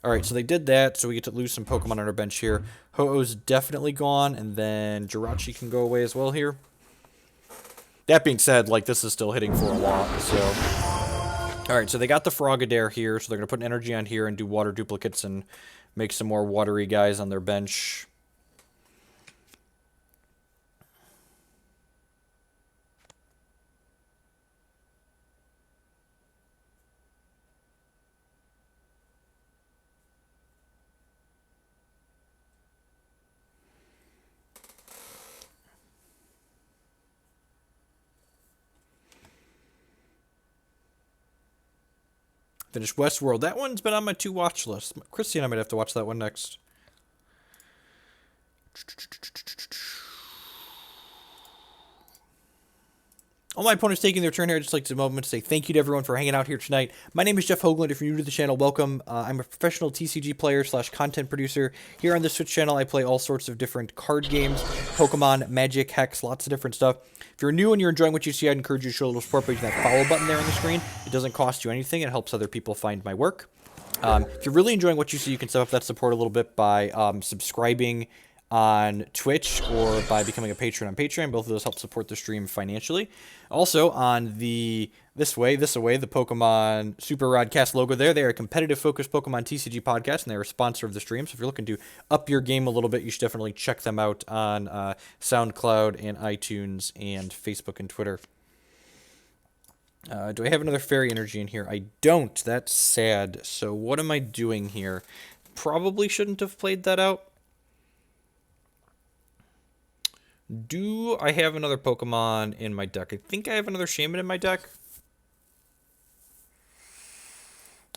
Alright, so they did that, so we get to lose some Pokemon on our bench here. Ho-Oh's definitely gone, and then Jirachi can go away as well here. That being said, like, this is still hitting for a lot, so... Alright, so they got the Frogadair here, so they're going to put an energy on here and do water duplicates and make some more watery guys on their bench. Finish Westworld. That one's been on my 2-watch list. Christy and I might have to watch that one next. All my opponents taking their turn here, I'd just like to take a moment to say thank you to everyone for hanging out here tonight. My name is Jeff Hoagland. If you're new to the channel, welcome. I'm a professional TCG player / content producer. Here on the Switch channel, I play all sorts of different card games, Pokemon, Magic, Hex, lots of different stuff. If you're new and you're enjoying what you see, I'd encourage you to show a little support by using that follow button there on the screen. It doesn't cost you anything. It helps other people find my work. If you're really enjoying what you see, you can step up that support a little bit by subscribing on Twitch or by becoming a patron on Patreon. Both of those help support the stream financially. Also, on the This Way, the Pokemon Super Rodcast logo there, they are a competitive-focused Pokemon TCG podcast, and they're a sponsor of the stream. So if you're looking to up your game a little bit, you should definitely check them out on SoundCloud and iTunes and Facebook and Twitter. Do I have another Fairy Energy in here? I don't. That's sad. So what am I doing here? Probably shouldn't have played that out. Do I have another Pokemon in my deck? I think I have another Shaymin in my deck.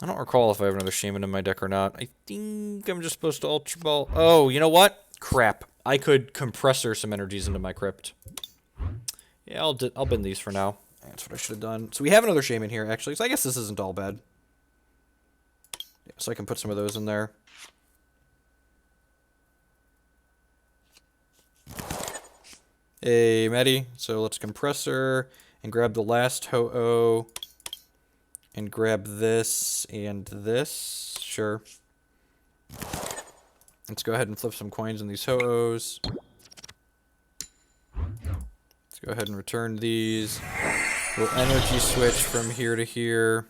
I don't recall if I have another Shaymin in my deck or not. I think I'm just supposed to Ultra Ball. Oh, you know what? Crap. I could Compressor some energies into my Crypt. Yeah, I'll bend these for now. That's what I should have done. So we have another Shaymin here, actually. So I guess this isn't all bad. Yeah, so I can put some of those in there. Hey, Medi. So let's Compressor and grab the last Ho-Oh and grab this and this. Sure. Let's go ahead and flip some coins in these Ho-Ohs. Let's go ahead and return these. We'll Energy Switch from here to here.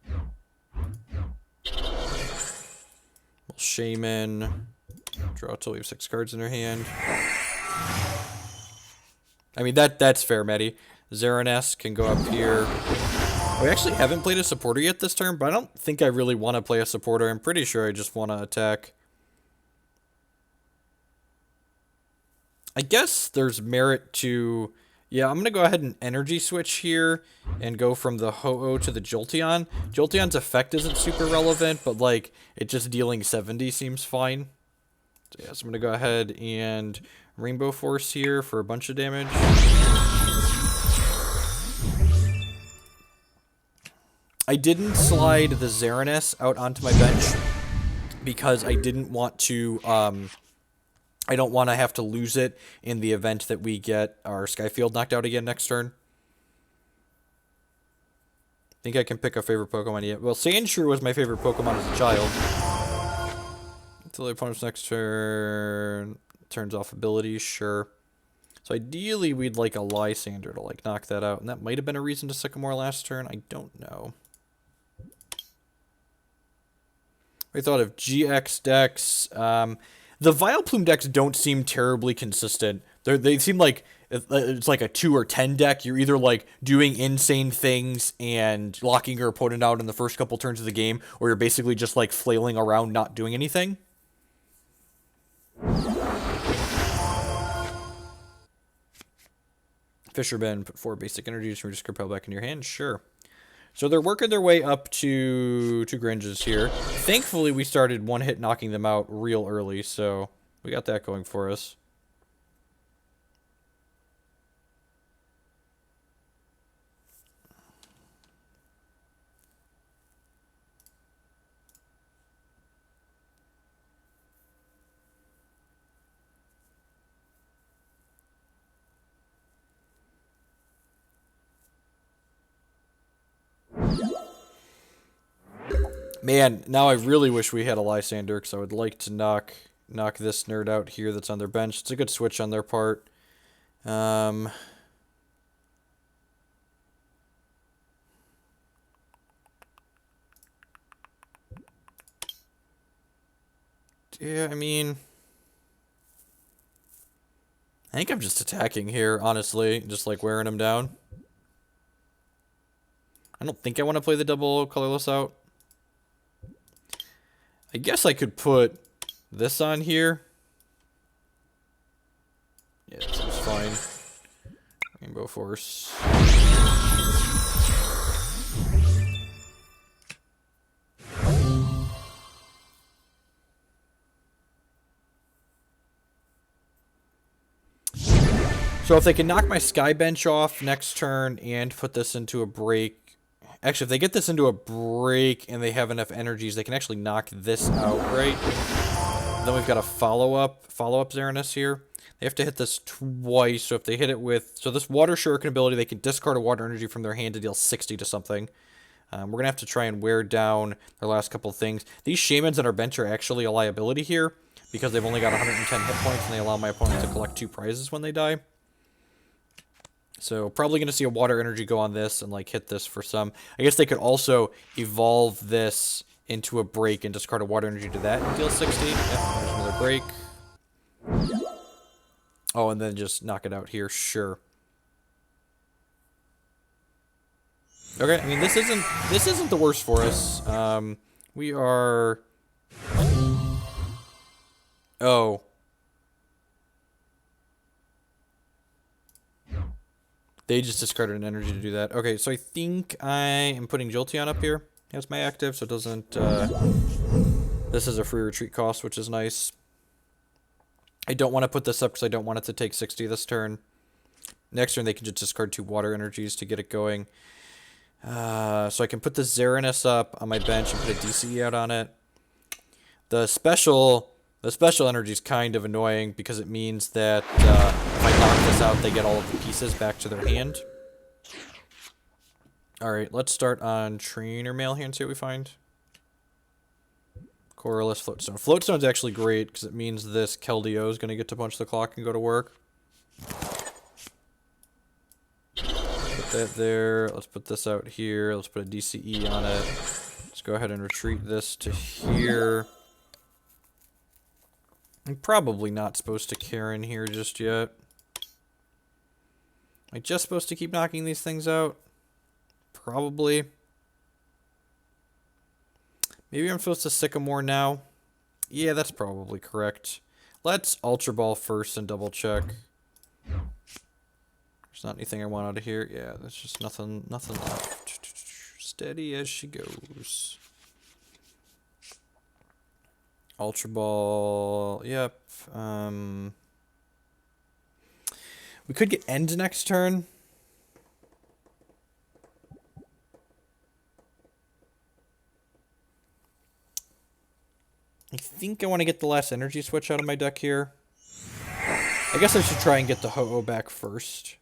We'll Shaymin. Draw till we have 6 cards in our hand. I mean, that's fair, Medi. Xerneas can go up here. We actually haven't played a supporter yet this turn, but I don't think I really want to play a supporter. I'm pretty sure I just want to attack. I guess there's merit to... Yeah, I'm going to go ahead and Energy Switch here and go from the Ho-Oh to the Jolteon. Jolteon's effect isn't super relevant, but, like, it just dealing 70 seems fine. So, yeah, so I'm going to go ahead and Rainbow Force here for a bunch of damage. I didn't slide the Xerneas out onto my bench because I didn't want to, I don't want to have to lose it in the event that we get our Sky Field knocked out again next turn. I think I can pick a favorite Pokemon yet. Well, Sandshrew was my favorite Pokemon as a child. Until the opponent's next turn turns off abilities, sure. So ideally we'd like a Lysandre to like knock that out, and that might have been a reason to Sycamore last turn. I don't know. I thought of GX decks. The Vileplume decks don't seem terribly consistent. They seem like it's like a 2 or 10 deck. You're either like doing insane things and locking your opponent out in the first couple turns of the game, or you're basically just like flailing around not doing anything. Fisherman, put 4 basic energies from your discard pile back in your hand. Sure. So they're working their way up to 2 Gringes here. Thankfully, we started one hit knocking them out real early, so we got that going for us. Man, now I really wish we had a Lysandre, because I would like to knock this nerd out here that's on their bench. It's a good switch on their part. Yeah, I mean... I think I'm just attacking here, honestly. Just, like, wearing them down. I don't think I want to play the double colorless out. I guess I could put this on here. Yeah, that seems fine. Rainbow Force. So if they can knock my Sky Bench off next turn and put this into a break... Actually, if they get this into a break and they have enough energies, they can actually knock this out, right? Then we've got a follow-up Xerneas here. They have to hit this twice, so if they hit it with... So this Water Shuriken ability, they can discard a Water Energy from their hand to deal 60 to something. We're going to have to try and wear down their last couple of things. These Shaymins on our bench are actually a liability here, because they've only got 110 hit points, and they allow my opponent to collect 2 prizes when they die. So probably going to see a Water Energy go on this and like hit this for some. I guess they could also evolve this into a break and discard a Water Energy to that and deal 60. Yep, there's another break. Oh, and then just knock it out here. Sure. Okay, I mean this isn't the worst for us. We are... Oh. They just discarded an energy to do that. Okay, so I think I am putting Jolteon up here as my active, so it doesn't... this is a free retreat cost, which is nice. I don't want to put this up because I don't want it to take 60 this turn. Next turn, they can just discard 2 water energies to get it going. So I can put the Xerneas up on my bench and put a DCE out on it. The special energy is kind of annoying because it means that if I knock this out, they get all of the pieces back to their hand. Alright, let's start on Trainer Mail here and see what we find. Colorless Float Stone. Float Stone's actually great because it means this Keldeo is going to get to punch the clock and go to work. Put that there. Let's put this out here. Let's put a DCE on it. Let's go ahead and retreat this to here. I'm probably not supposed to Karen here just yet. Am I just supposed to keep knocking these things out? Probably. Maybe I'm supposed to Sycamore now. Yeah, that's probably correct. Let's Ultra Ball first and double check. There's not anything I want out of here. Yeah, there's just nothing left. Steady as she goes. Ultra Ball, yep. We could get End next turn. I think I want to get the last energy switch out of my deck here. I guess I should try and get the Ho-Oh back first.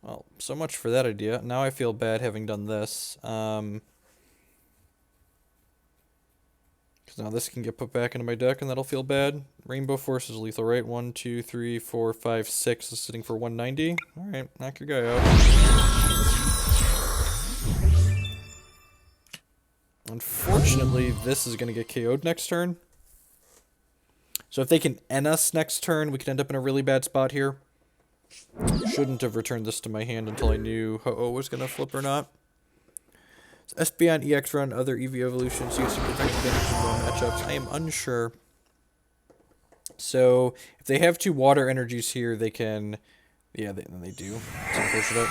Well, so much for that idea. Now I feel bad having done this. Because now this can get put back into my deck and that'll feel bad. Rainbow Force is lethal, right? 1, 2, 3, 4, 5, 6 is sitting for 190. Alright, knock your guy out. Unfortunately, this is going to get KO'd next turn. So if they can N us next turn, we could end up in a really bad spot here. Shouldn't have returned this to my hand until I knew Ho-Oh was going to flip or not. So Espeon-EX run other EV evolutions used to prevent advantage in low matchups. I am unsure. So if they have 2 water energies here, they can... Yeah, they do. It's unfortunate.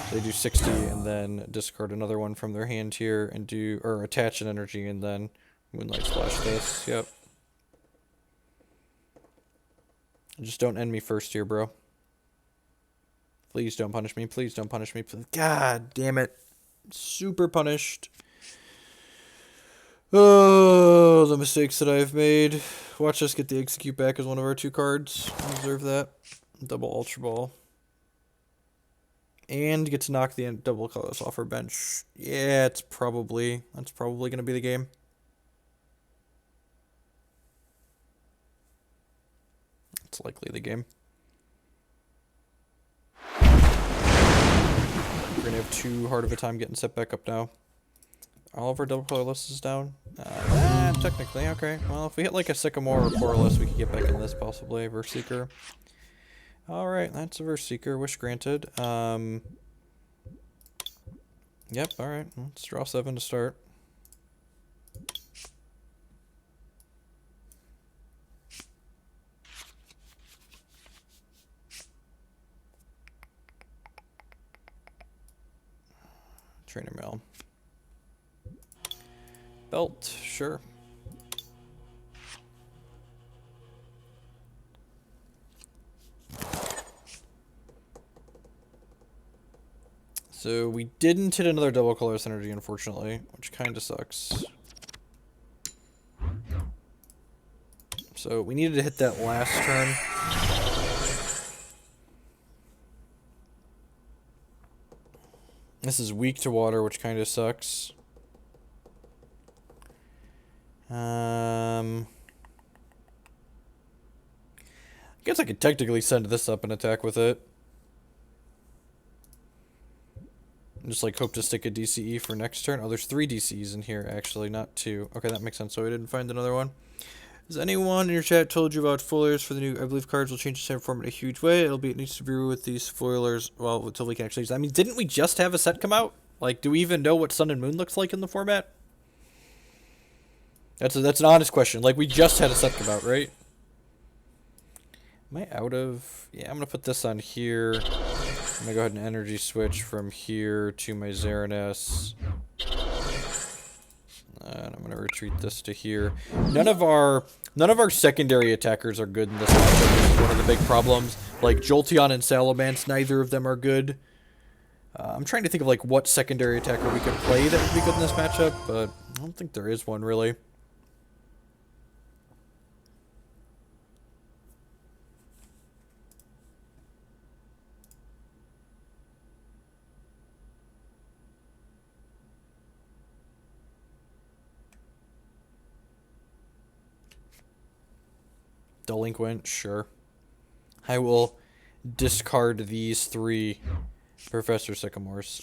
So they do 60 and then discard another one from their hand here and do... Or attach an energy and then Moonlight Splash this. Yep. Just don't end me first here, bro. Please don't punish me. Please don't punish me. Please. God damn it. Super punished. Oh, the mistakes that I've made. Watch us get the Exeggcute back as one of our 2 cards. I deserve that. Double Ultra Ball. And get to knock the double colors off our bench. Yeah, that's probably going to be the game. It's likely the game. We're going to have too hard of a time getting set back up now. All of our double colorless is down. Technically, okay. Well, if we hit like a Sycamore or Colorless, we could get back in this possibly. Verse Seeker. Alright, that's a Verse Seeker. Wish granted. Yep, alright. Let's draw 7 to start. Trainer Mail. Belt, sure. So we didn't hit another double colorless energy, unfortunately, which kind of sucks. So we needed to hit that last turn. This is weak to water, which kind of sucks. I guess I could technically send this up and attack with it. Just like hope to stick a DCE for next turn. Oh, there's 3 DCs in here, actually, not 2. Okay, that makes sense. So I didn't find another one. Has anyone in your chat told you about foilers for the new, I believe cards will change the same format in a huge way? It needs to be with these foilers, well, until we can actually use them. I mean, didn't we just have a set come out? Like, do we even know what Sun and Moon looks like in the format? That's an honest question. Like, we just had a set come out, right? Am I out of... Yeah, I'm going to put this on here. I'm going to go ahead and energy switch from here to my Xerneas. And I'm going to retreat this to here. None of our secondary attackers are good in this matchup. This is one of the big problems. Like, Jolteon and Salamence, neither of them are good. I'm trying to think of, like, what secondary attacker we could play that would be good in this matchup, but I don't think there is one, really. Delinquent, sure. I will discard these 3 Professor Sycamores.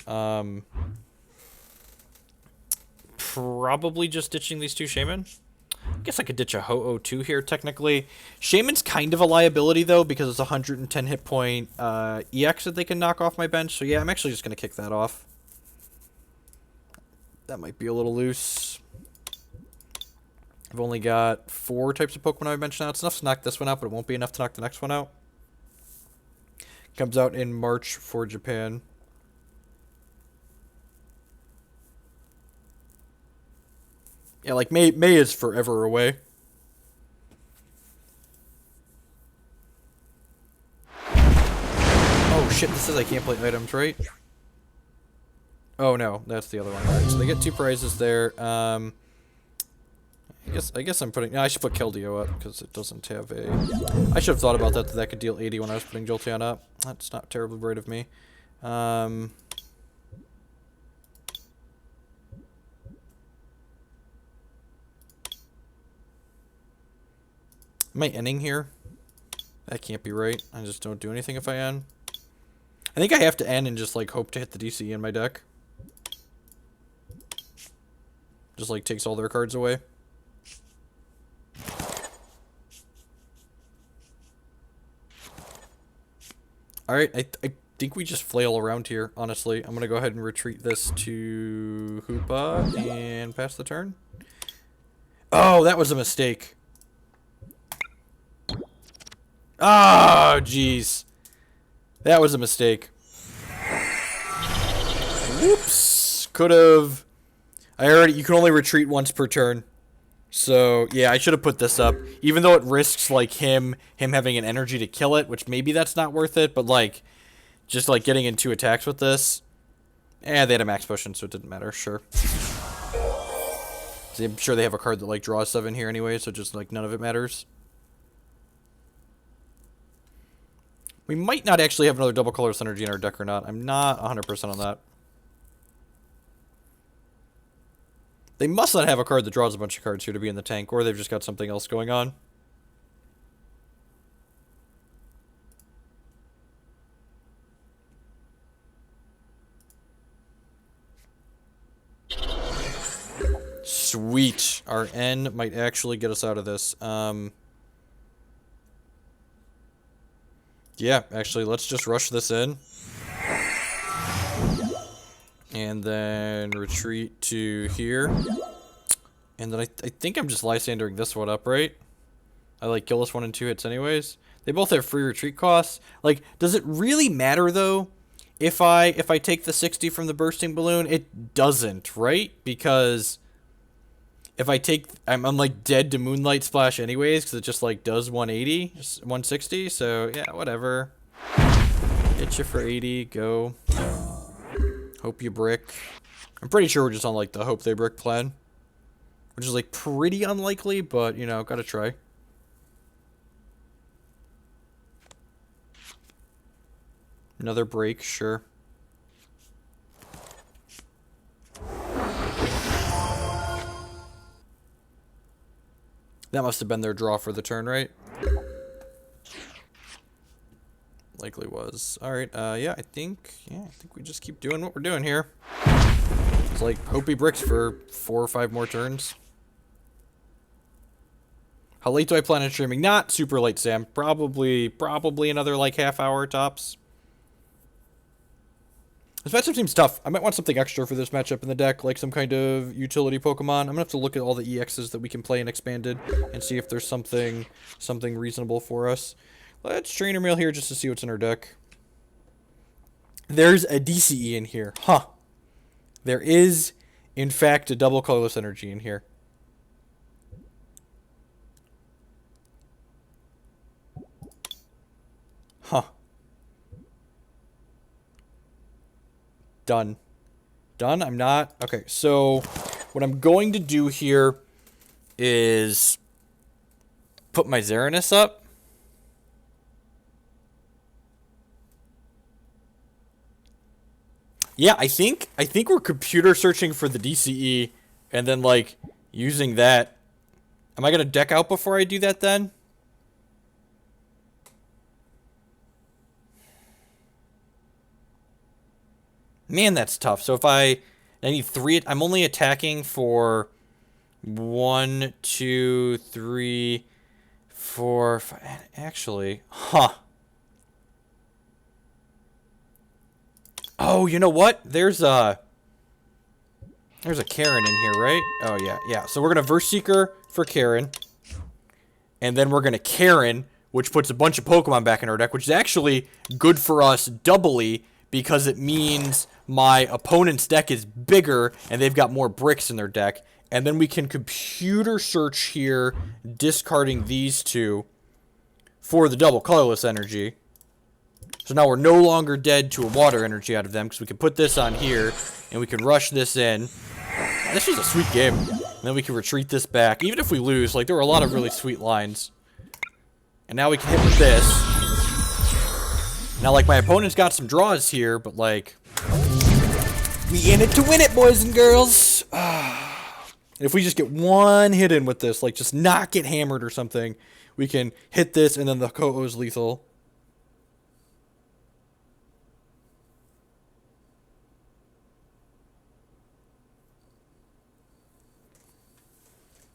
Probably just ditching these 2 Shaymin. I guess I could ditch a Ho-Oh-2 here, technically. Shaymin's kind of a liability, though, because it's 110 hit point EX that they can knock off my bench. So, yeah, I'm actually just going to kick that off. That might be a little loose. I've only got 4 types of Pokemon on my bench now. It's enough to knock this one out, but it won't be enough to knock the next one out. Comes out in March for Japan. Yeah, like, May is forever away. Oh, shit, this says I can't play items, right? Oh, no, that's the other one. Alright, so they get 2 prizes there. I guess I'm putting... No, I should put Keldeo up, because it doesn't have a... I should have thought about that could deal 80 when I was putting Jolteon up. That's not terribly bright of me. Am I ending here? That can't be right. I just don't do anything if I end. I think I have to end and just, like, hope to hit the DC in my deck. Just, like, takes all their cards away. Alright, I think we just flail around here, honestly. I'm going to go ahead and retreat this to Hoopa and pass the turn. Oh, that was a mistake. Ah, jeez. That was a mistake. Whoops. Could have... you can only retreat once per turn. So, yeah, I should have put this up. Even though it risks, like, him having an energy to kill it, which maybe that's not worth it, but, like, just, like, getting in 2 attacks with this. They had a max potion, so it didn't matter, sure. So I'm sure they have a card that, like, draws 7 here anyway, so just, like, none of it matters. We might not actually have another double colorless energy in our deck or not. I'm not 100% on that. They must not have a card that draws a bunch of cards here to be in the tank, or they've just got something else going on. Sweet. Our N might actually get us out of this. Yeah, actually, let's just rush this in. And then retreat to here. And then I think I'm just Lysandering this one up, right? I, like, kill this one in 2 hits anyways. They both have free retreat costs. Like, does it really matter, though, if I take the 60 from the bursting balloon? It doesn't, right? Because if I take... I'm like, dead to Moonlight Splash anyways, because it just, like, does 180, 160. So, yeah, whatever. Hit you for 80, go. Hope you brick. I'm pretty sure we're just on, like, the hope they brick plan. Which is, like, pretty unlikely, but, you know, gotta try. Another break, sure. That must have been their draw for the turn, right? Likely was. Alright, yeah, I think we just keep doing what we're doing here. It's like, hope he bricks for 4 or 5 more turns. How late do I plan on streaming? Not super late, Sam. Probably another, like, half hour tops. This matchup seems tough. I might want something extra for this matchup in the deck, like some kind of utility Pokemon. I'm gonna have to look at all the EXs that we can play in Expanded and see if there's something reasonable for us. Let's Trainer Mail here just to see what's in our deck. There's a DCE in here. Huh. There is, in fact, a double colorless energy in here. Huh. Done. Done? I'm not? Okay, so what I'm going to do here is put my Xerneas up. Yeah, I think we're computer searching for the DCE and then, like, using that. Am I going to deck out before I do that then? Man, that's tough. So if I need 3, I'm only attacking for 1, 2, 3, 4, 5. Actually, huh. Oh, you know what? There's a Karen in here, right? Oh, yeah. So we're going to Verse Seeker for Karen. And then we're going to Karen, which puts a bunch of Pokemon back in our deck, which is actually good for us doubly because it means my opponent's deck is bigger and they've got more bricks in their deck. And then we can computer search here, discarding these 2 for the double colorless energy. So now we're no longer dead to a water energy out of them because we can put this on here and we can rush this in. This was a sweet game. And then we can retreat this back. Even if we lose, like, there were a lot of really sweet lines. And now we can hit with this. Now, like, my opponent's got some draws here, but, like, we in it to win it, boys and girls. If we just get one hit in with this, like, just not get hammered or something, we can hit this and then the Ho-Oh's lethal.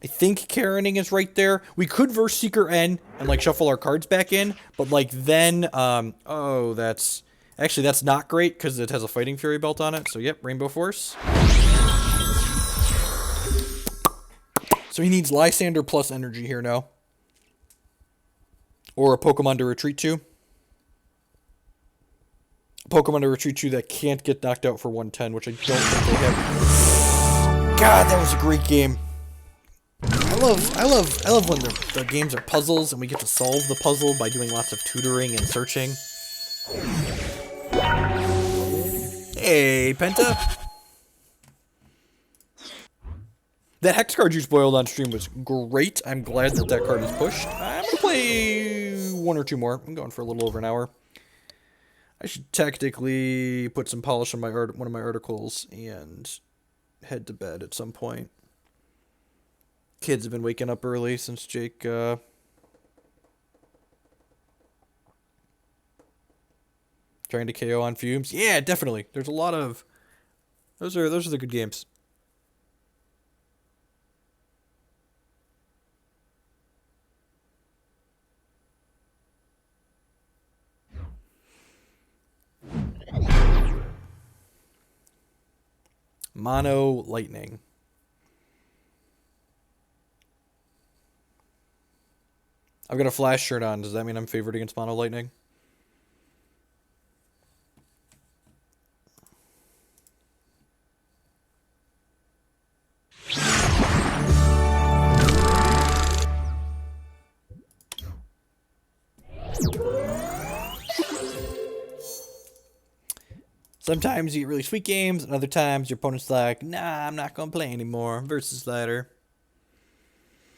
I think Karening is right there. We could Verse Seeker N and, like, shuffle our cards back in, but, like, then, oh, that's not great because it has a Fighting Fury belt on it. So, yep, Rainbow Force. So he needs Lysandre plus energy here now. Or a Pokemon to retreat to. A Pokemon to retreat to that can't get knocked out for 110, which I don't think they have. God, that was a great game. I love when the games are puzzles and we get to solve the puzzle by doing lots of tutoring and searching. Hey, Penta. That Hex card you spoiled on stream was great. I'm glad that card is pushed. I'm gonna play 1 or 2 more. I'm going for a little over an hour. I should tactically put some polish on my one of my articles and head to bed at some point. Kids have been waking up early since Jake trying to KO on fumes. Yeah, definitely. There's a lot of those are the good games. Mono Lightning. I've got a Flash shirt on. Does that mean I'm favored against Mono Lightning? Sometimes you get really sweet games, and other times your opponent's like, nah, I'm not going to play anymore. Versus ladder.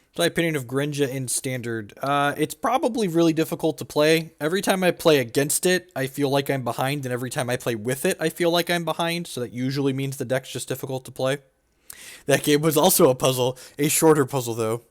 What's my opinion of Greninja in Standard? It's probably really difficult to play. Every time I play against it, I feel like I'm behind, and every time I play with it, I feel like I'm behind, so that usually means the deck's just difficult to play. That game was also a puzzle, a shorter puzzle, though.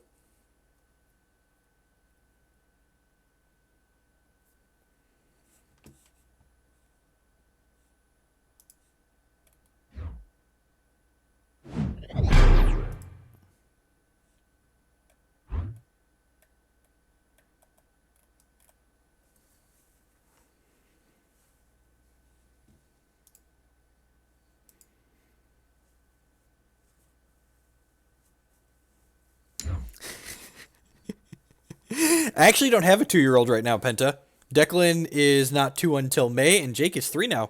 I actually don't have a 2-year-old right now, Penta. Declan is not 2 until May, and Jake is 3 now.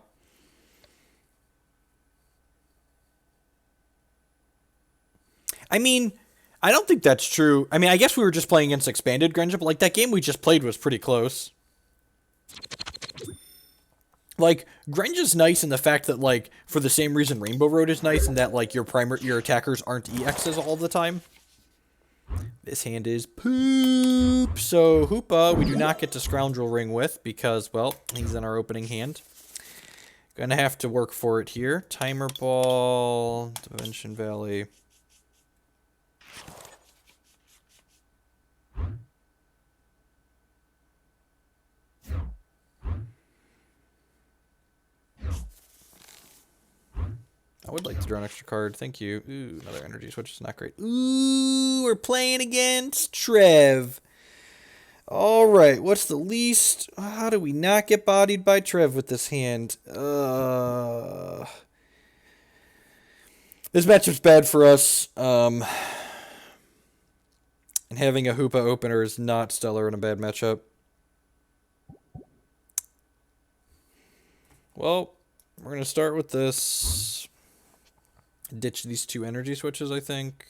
I mean, I don't think that's true. I mean, I guess we were just playing against expanded Greninja, but like that game we just played was pretty close. Like, Greninja's nice in the fact that, like, for the same reason Rainbow Road is nice, in that, like, your attackers aren't EXs all the time. This hand is poop. So, Hoopa, we do not get to Scoundrel Ring with, because, well, he's in our opening hand. Gonna have to work for it here. Timer Ball, Dimension Valley. I would like to draw an extra card. Thank you. Ooh, another energy switch is not great. Ooh, we're playing against Trev. All right, what's the least? How do we not get bodied by Trev with this hand? This matchup's bad for us. And having a Hoopa opener is not stellar in a bad matchup. Well, we're going to start with this. Ditch these 2 energy switches, I think.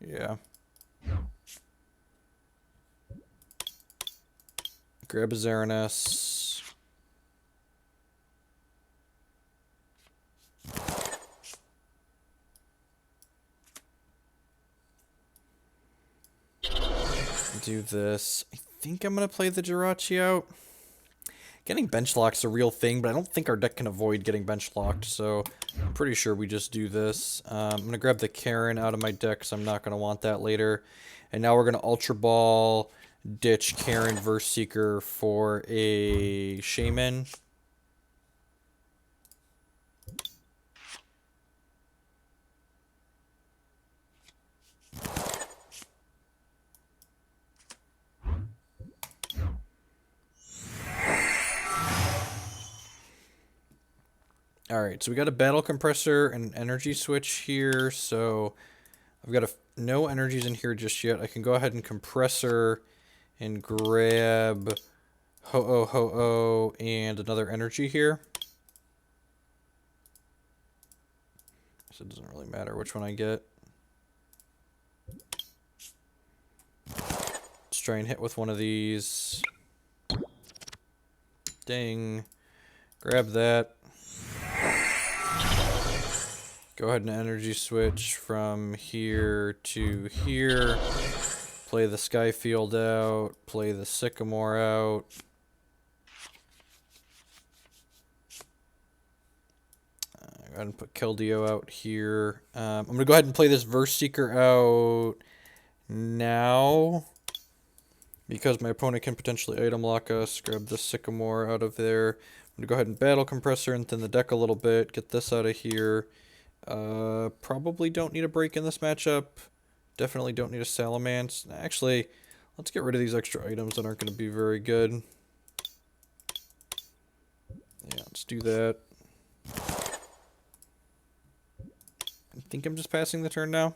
Yeah. Grab a Xerneas. Do this. I think I'm going to play the Jirachi out. Getting bench lock's a real thing, but I don't think our deck can avoid getting bench locked, so I'm pretty sure we just do this. I'm going to grab the Karen out of my deck, because I'm not going to want that later. And now we're going to Ultra Ball, ditch Karen versus Seeker for a Shaymin. Alright, so we got a Battle Compressor and an Energy Switch here, so I've got no energies in here just yet. I can go ahead and Compressor and grab Ho-Oh and another energy here. So it doesn't really matter which one I get. Let's try and hit with one of these. Ding. Grab that. Go ahead and energy switch from here to here. Play the Sky Field out. Play the Sycamore out. Go ahead and put Keldeo out here. I'm going to go ahead and play this Verse Seeker out now, because my opponent can potentially item lock us. Grab the Sycamore out of there. I'm going to go ahead and Battle Compressor and thin the deck a little bit. Get this out of here. Probably don't need a break in this matchup. Definitely don't need a Salamence. Actually, let's get rid of these extra items that aren't going to be very good. Yeah, let's do that. I think I'm just passing the turn now.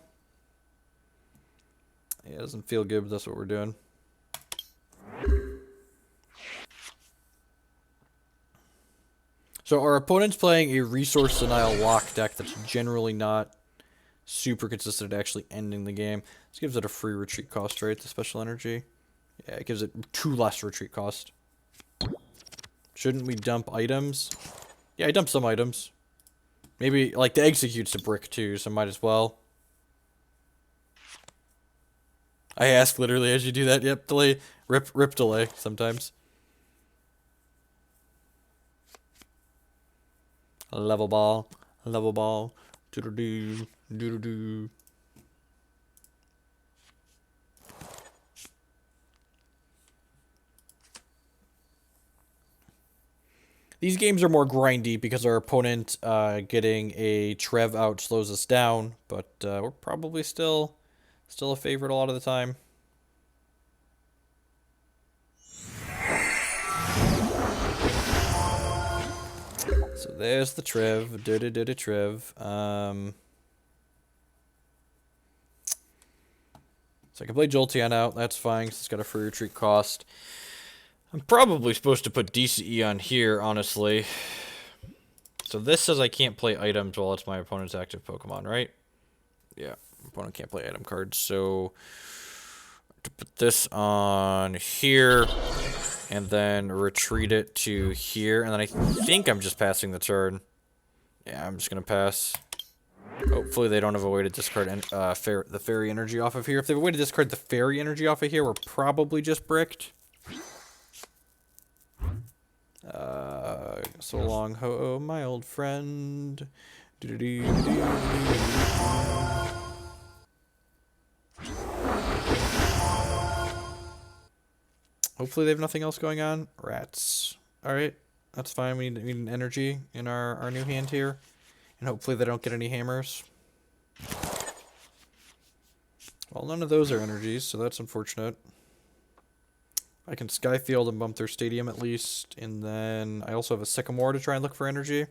Yeah, it doesn't feel good, but that's what we're doing. So our opponent's playing a Resource Denial Lock deck that's generally not super consistent at actually ending the game. This gives it a free retreat cost, right? The special energy. Yeah, it gives it 2 less retreat cost. Shouldn't we dump items? Yeah, I dumped some items. Maybe, like, the Execcute's a brick too, so might as well. I ask literally as you do that. Yep, delay. Rip delay sometimes. Level ball. Level ball. Doo-doo-doo. Doo-doo-doo. These games are more grindy because our opponent getting a Trev out slows us down, but we're probably still a favorite a lot of the time. So there's the Trev. Did a Trev. So I can play Jolteon out. That's fine because it's got a free retreat cost. I'm probably supposed to put DCE on here, honestly. So this says I can't play items while it's my opponent's active Pokemon, right? Yeah, opponent can't play item cards. So to put this on here and then retreat it to here, and then I think I'm just passing the turn. Yeah, I'm just gonna pass. Hopefully they don't have a way to discard the fairy energy off of here. If they have a way to discard the fairy energy off of here, we're probably just bricked. So long, Ho-Oh, my old friend. Hopefully they have nothing else going on. Rats. Alright, that's fine. We need an energy in our new hand here. And hopefully they don't get any hammers. Well, none of those are energies, so that's unfortunate. I can Sky Field and bump their stadium at least. And then I also have a Sycamore to try and look for energy.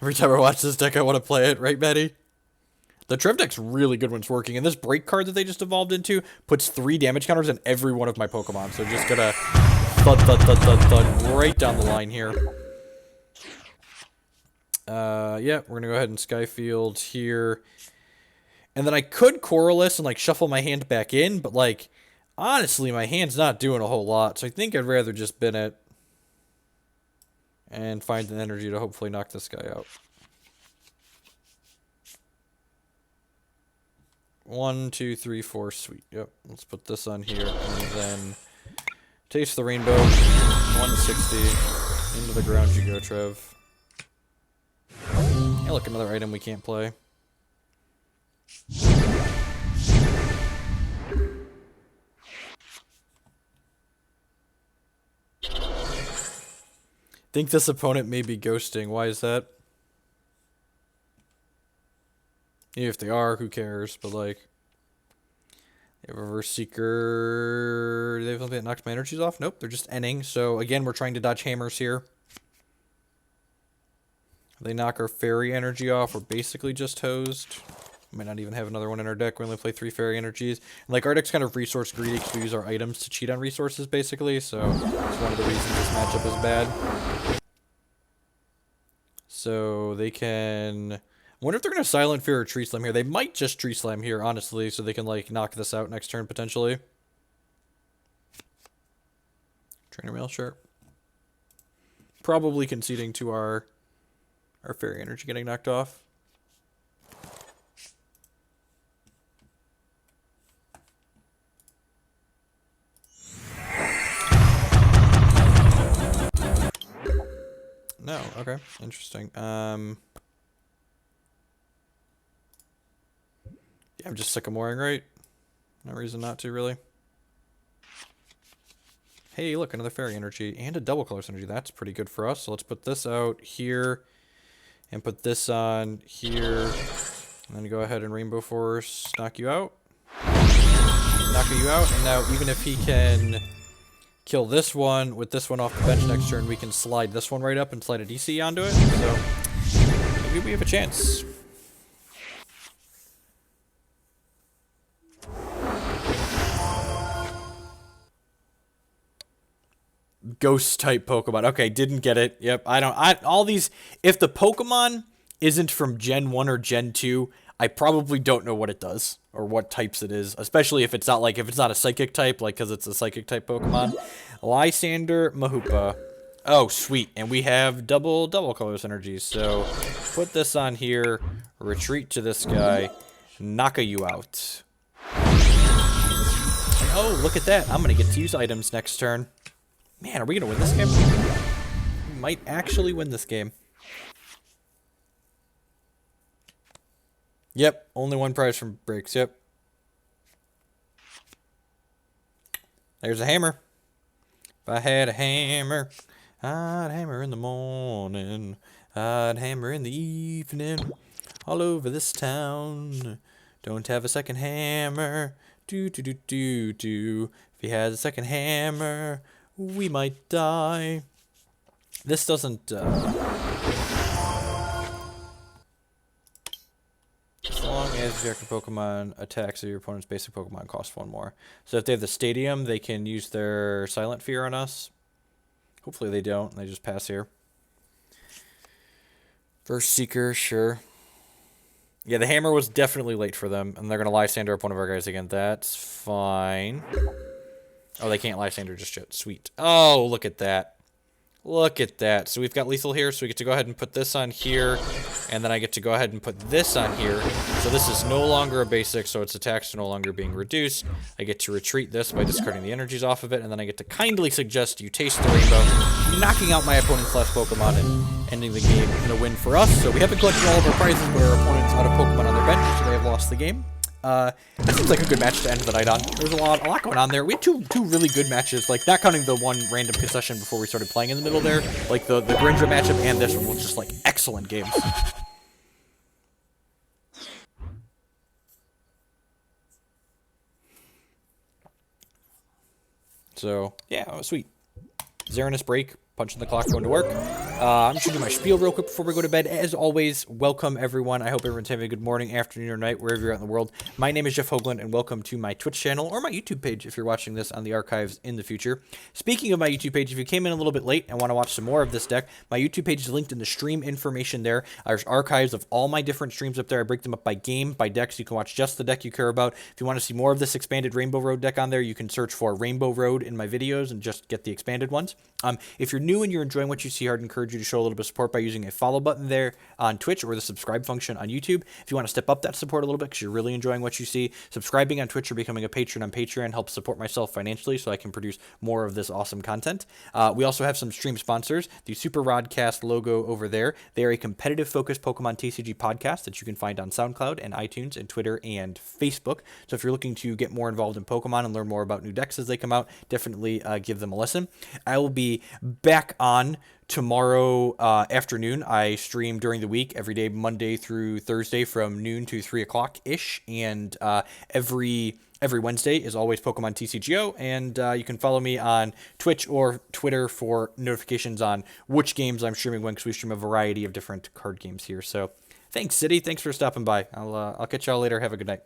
Every time I watch this deck, I want to play it, right, Betty? The Trev deck's really good when it's working, and this break card that they just evolved into puts 3 damage counters in every one of my Pokemon, so just gonna thud, thud, thud, thud, thud right down the line here. Yeah, we're gonna go ahead and Sky Field here. And then I could Colorless and, like, shuffle my hand back in, but, like, honestly, my hand's not doing a whole lot, so I think I'd rather just bin it. And find an energy to hopefully knock this guy out. 1, 2, 3, 4, sweet. Yep, let's put this on here, and then taste the rainbow. 160. Into the ground you go, Trev. Hey, look, another item we can't play. Think this opponent may be ghosting. Why is that? If they are, who cares? But, like, they have a reverse Seeker. Do they have something that knocks my energies off? Nope, they're just ending. So, again, we're trying to dodge hammers here. If they knock our fairy energy off, we're basically just hosed. We might not even have another one in our deck. We only play 3 fairy energies. And, like, our deck's kind of resource greedy because we use our items to cheat on resources, basically. So, that's one of the reasons this matchup is bad. So, they can... I wonder if they're going to Silent Fear or Tree Slam here. They might just Tree Slam here, honestly, so they can, like, knock this out next turn, potentially. Trainer Mail, sure. Probably conceding to our fairy energy getting knocked off. No, okay, interesting. Yeah, I'm just Sycamoring, right? No reason not to, really. Hey, look, another fairy energy and a double colorless energy. That's pretty good for us. So let's put this out here and put this on here. And then go ahead and Rainbow Force, knock you out. Knocking you out. And now, even if he can kill this one with this one off the bench next turn, we can slide this one right up and slide a DC onto it. So maybe we have a chance. Ghost type Pokemon. Okay, didn't get it. Yep, all these, if the Pokemon isn't from Gen 1 or Gen 2, I probably don't know what it does or what types it is, especially if it's not a psychic type, like, because it's a psychic type Pokemon. Lysandre Mahoopa. Oh, sweet. And we have double colorless energies. So put this on here, retreat to this guy, knock you out. Oh, look at that. I'm going to get to use items next turn. Man, are we going to win this game? We might actually win this game. Yep, only one prize from breaks. Yep. There's a hammer. If I had a hammer, I'd hammer in the morning. I'd hammer in the evening. All over this town. Don't have a second hammer. Do. If he has a second hammer, we might die. This doesn't. As long as your Pokemon attacks your opponent's basic Pokemon cost 1 more. So if they have the Stadium, they can use their Silent Fear on us. Hopefully they don't, and they just pass here. First Seeker, sure. Yeah, the hammer was definitely late for them, and they're going to Lysandre up one of our guys again. That's fine. Oh, they can't Lysandre just yet. Sweet. Oh, look at that. Look at that. So we've got lethal here, so we get to go ahead and put this on here, and then I get to go ahead and put this on here. So this is no longer a basic, so its attacks are no longer being reduced. I get to retreat this by discarding the energies off of it, and then I get to kindly suggest you taste the rainbow, knocking out my opponent's last Pokemon and ending the game in a win for us. So we haven't collected all of our prizes, but our opponent's out of Pokemon on their bench, so they have lost the game. That seems like a good match to end the night on. There's a lot going on there. We had two really good matches, like, not counting the one random concession before we started playing in the middle there. Like, the Grindra matchup and this one was just, like, excellent games. So, yeah, sweet. Xerneas break. Punching the clock, going to work. I'm just going to do my spiel real quick before we go to bed. As always, welcome everyone. I hope everyone's having a good morning, afternoon, or night, wherever you're at in the world. My name is Jeff Hoagland, and welcome to my Twitch channel, or my YouTube page if you're watching this on the archives in the future. Speaking of my YouTube page, if you came in a little bit late and want to watch some more of this deck, my YouTube page is linked in the stream information there. There's archives of all my different streams up there. I break them up by game, by deck, so you can watch just the deck you care about. If you want to see more of this expanded Rainbow Road deck on there, you can search for Rainbow Road in my videos and just get the expanded ones. If you're new and you're enjoying what you see, I'd encourage you to show a little bit of support by using a follow button there on Twitch or the subscribe function on YouTube. If you want to step up that support a little bit because you're really enjoying what you see, subscribing on Twitch or becoming a patron on Patreon helps support myself financially so I can produce more of this awesome content. We also have some stream sponsors. The Super Rodcast logo over there. They are a competitive-focused Pokemon TCG podcast that you can find on SoundCloud and iTunes and Twitter and Facebook. So if you're looking to get more involved in Pokemon and learn more about new decks as they come out, definitely give them a listen. I will be back on tomorrow afternoon. I stream during the week every day, Monday through Thursday from noon to 3 o'clock-ish, and every Wednesday is always Pokemon TCGO, and you can follow me on Twitch or Twitter for notifications on which games I'm streaming when, because we stream a variety of different card games here. So thanks, City. Thanks for stopping by. I'll catch y'all later. Have a good night.